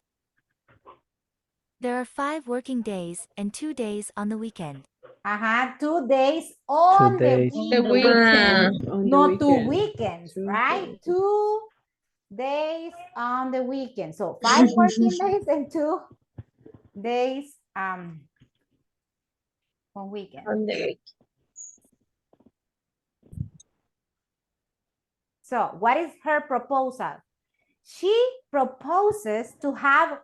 Speaker 7: There are 5 working days and 2 days on the weekend.
Speaker 1: 2 days on
Speaker 9: 2 days.
Speaker 12: The weekend.
Speaker 2: On the
Speaker 1: not 2
Speaker 2: weekend.
Speaker 1: weekends,
Speaker 2: 2
Speaker 1: right?
Speaker 2: days.
Speaker 1: 2 days on the weekend. So 5 working days and 2 days on weekend.
Speaker 16: On the week.
Speaker 1: So what is her proposal? She proposes to have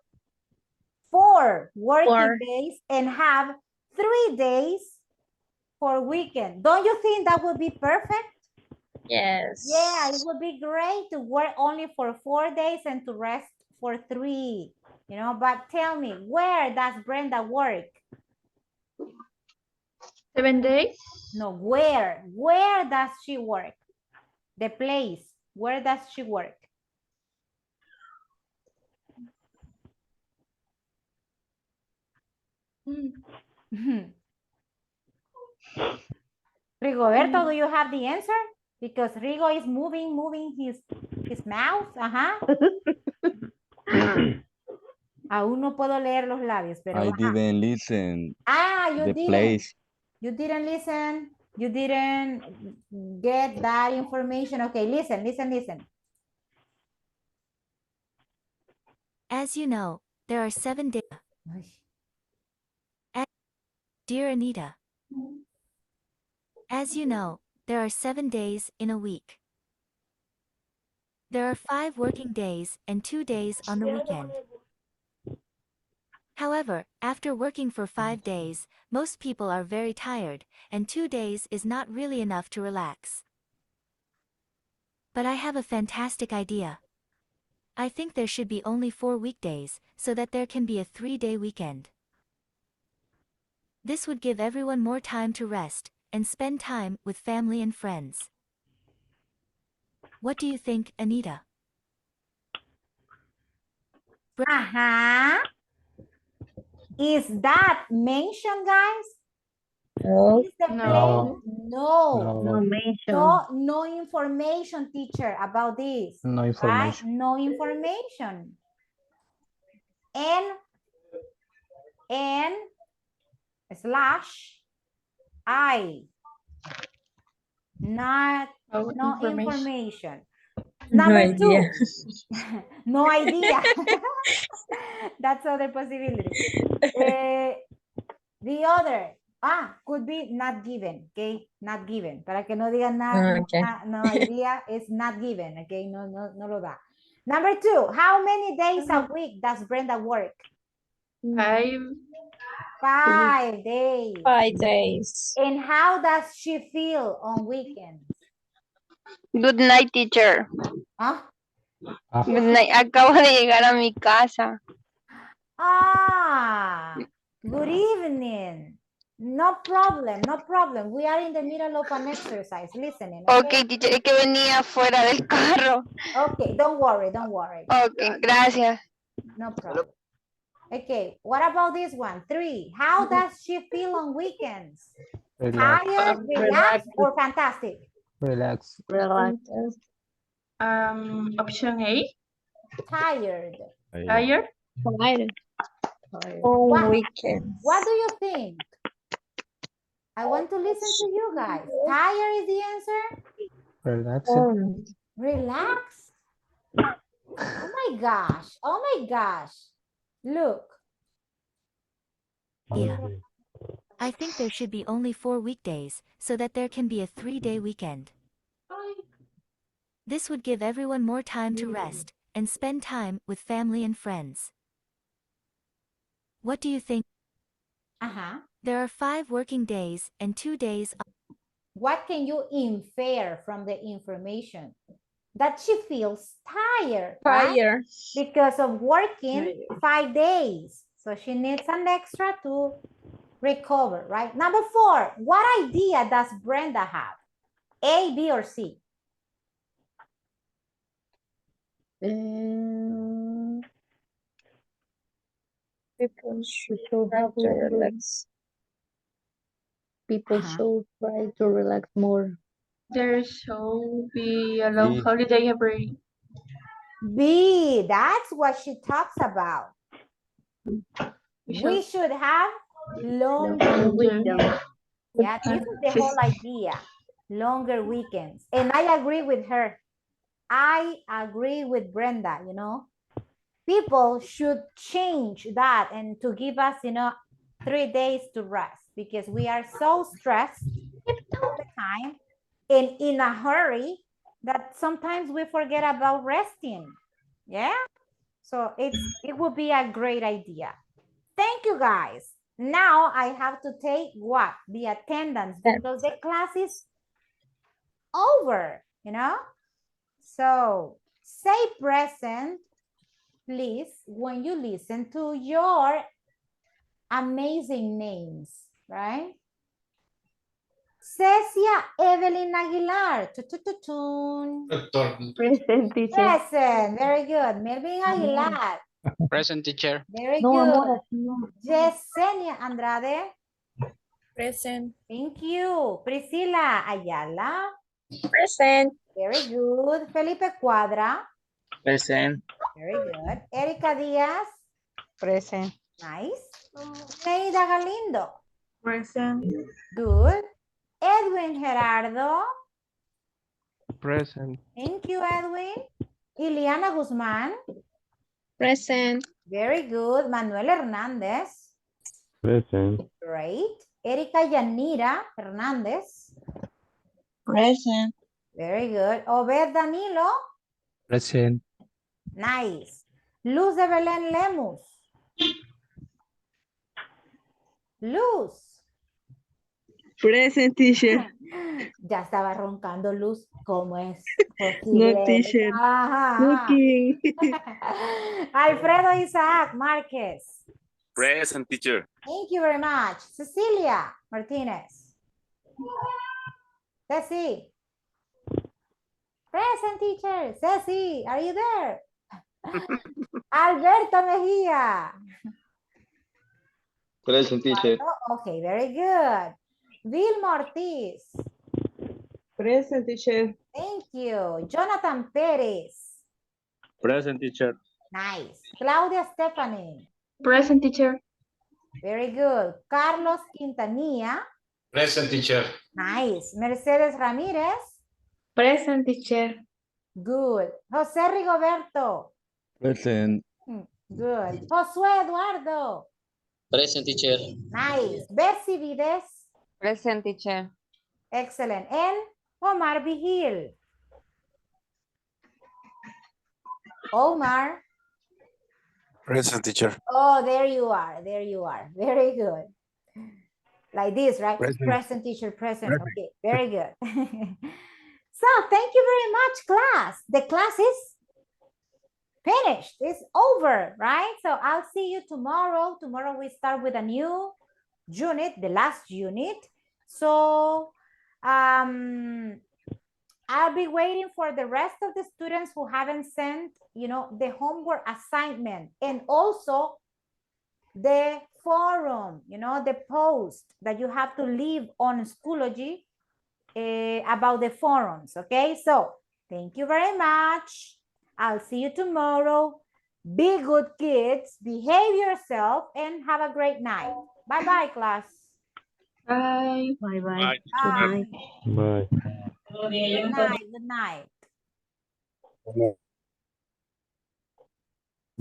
Speaker 1: 4 working days and have 3 days for weekend. Don't you think that would be perfect?
Speaker 16: Yes.
Speaker 1: Yeah, it would be great to work only for 4 days and to rest for 3. You know, but tell me, where does Brenda work?
Speaker 12: 7 days.
Speaker 1: No, where? Where does she work? The place. Where does she work? Rigoberto, do you have the answer? Because Rigo is moving his mouth. Aún no puedo leer los labios, pero
Speaker 15: I didn't listen
Speaker 1: you
Speaker 15: the
Speaker 1: didn't.
Speaker 15: place.
Speaker 1: You didn't listen. You didn't get that information. Okay, listen.
Speaker 7: As you know, there are 7 days. Dear Anita, as you know, there are 7 days in a week. There are 5 working days and 2 days on the weekend. However, after working for 5 days, most people are very tired, and 2 days is not really enough to relax. But I have a fantastic idea. I think there should be only 4 weekdays, so that there can be a 3-day weekend. This would give everyone more time to rest, and spend time with family and friends. What do you think, Anita?
Speaker 1: Is that mentioned, guys?
Speaker 16: No.
Speaker 1: Is the
Speaker 9: No.
Speaker 1: place? No.
Speaker 9: No.
Speaker 1: So no information, teacher, about this.
Speaker 9: No
Speaker 1: Right?
Speaker 9: information.
Speaker 1: No information. And slash I. Not no information.
Speaker 16: No
Speaker 1: Number
Speaker 16: idea.
Speaker 1: 2. No idea. That's other possibility. The other, could be not given, okay? Not given. Para que no digan
Speaker 16: Okay.
Speaker 1: no idea, is not given, okay? No lo da. Number 2, how many days a week does Brenda work?
Speaker 12: 5.
Speaker 1: 5 days.
Speaker 16: 5 days.
Speaker 1: And how does she feel on weekends?
Speaker 3: Good night, teacher. Good night. Acabo de llegar a mi casa.
Speaker 1: Good evening. No problem. We are in the middle of an exercise, listening.
Speaker 3: Okay, teacher, es que venía fuera del carro.
Speaker 1: Okay, don't worry.
Speaker 3: Okay, gracias.
Speaker 1: No problem. Okay, what about this one? 3, how does she feel on weekends?
Speaker 9: Relax.
Speaker 1: Tired, relaxed, or fantastic?
Speaker 9: Relax.
Speaker 12: Option A.
Speaker 1: Tired.
Speaker 12: Tired.
Speaker 16: On weekends.
Speaker 1: What do you think? I want to listen to you guys. Tired is the answer?
Speaker 9: Relax.
Speaker 1: Relax? Oh my gosh. Look.
Speaker 7: Yeah. I think there should be only 4 weekdays, so that there can be a 3-day weekend. This would give everyone more time to rest, and spend time with family and friends. What do you think? There are 5 working days and 2 days.
Speaker 1: What can you infer from the information? That she feels tired. Right? Because of working 5 days. So she needs an extra to recover, right? Number 4, what idea does Brenda have? A, B, or C?
Speaker 16: People should have to relax. People should try to relax more.
Speaker 12: There should be a long holiday every.
Speaker 1: B, that's what she talks about. We should have longer weekends. Yeah, this is the whole idea. Longer weekends. And I agree with her. I agree with Brenda, you know. People should change that and to give us, you know, 3 days to rest because we are so stressed all the time and in a hurry that sometimes we forget about resting. Yeah. So it would be a great idea. Thank you guys. Now I have to take what? The attendance because the class is over, you know? So say present, please, when you listen to your amazing names, right? Cecia Evelyn Aguilar.
Speaker 16: Present, teacher.
Speaker 1: Present. Very good. Melvin Aguilar.
Speaker 17: Present, teacher.
Speaker 1: Very good. Yesenia Andrade.
Speaker 11: Present.
Speaker 1: Thank you. Priscila Ayala.
Speaker 16: Present.
Speaker 1: Very good. Felipe Cuadra.
Speaker 17: Present.
Speaker 1: Very good. Erika Diaz.
Speaker 6: Present.
Speaker 1: Nice. Neida Galindo.
Speaker 12: Present.
Speaker 1: Good. Edwin Gerardo.
Speaker 9: Present.
Speaker 1: Thank you, Edwin. Ileana Guzman.
Speaker 16: Present.
Speaker 1: Very good. Manuel Hernandez.
Speaker 13: Present.
Speaker 1: Great. Erika Yanira Hernandez.
Speaker 11: Present.
Speaker 1: Very good. Obed Danilo.
Speaker 9: Present.
Speaker 1: Nice. Luz de Belén Lemus. Luz.
Speaker 4: Present, teacher.
Speaker 1: Ya estaba roncando Luz. ¿Cómo es
Speaker 4: No,
Speaker 1: posible?
Speaker 4: teacher.
Speaker 1: Ajá, ajá.
Speaker 4: Cooking.
Speaker 1: Alfredo Isaac Márquez.
Speaker 5: Present, teacher.
Speaker 1: Thank you very much. Cecilia Martinez. Ceci. Present, teacher. Ceci, are you there? Alberto Mejía.
Speaker 5: Present, teacher.
Speaker 1: Okay, very good. Vilma Ortiz.
Speaker 2: Present, teacher.
Speaker 1: Thank you. Jonathan Perez.
Speaker 5: Present, teacher.
Speaker 1: Nice. Claudia Stephanie.
Speaker 12: Present, teacher.
Speaker 1: Very good. Carlos Quintanilla.
Speaker 5: Present, teacher.
Speaker 1: Nice. Mercedes Ramírez.
Speaker 12: Present, teacher.
Speaker 1: Good. José Rigoberto.
Speaker 15: Present.
Speaker 1: Good. Josué Eduardo.
Speaker 10: Present, teacher.
Speaker 1: Nice. Bessie Vides.
Speaker 14: Present, teacher.
Speaker 1: Excellent. And Omar Vigil. Omar.
Speaker 5: Present, teacher.
Speaker 1: Oh, there you are. There you are. Very good. Like this, right?
Speaker 5: Present.
Speaker 1: Teacher, present. Okay, very good. So, thank you very much, class. The class is finished. It's over, right? So, I'll see you tomorrow. Tomorrow we start with a new unit, the last unit. So, I'll be waiting for the rest of the students who haven't sent, you know, the homework assignment and also the forum, you know, the post that you have to leave on Schoology about the forums, okay? So, thank you very much. I'll see you tomorrow. Be good kids, behave yourself, and have a great night. Bye-bye, class.
Speaker 12: Bye.
Speaker 16: Bye-bye.
Speaker 1: Bye.
Speaker 13: Bye.
Speaker 1: Good night. Good night.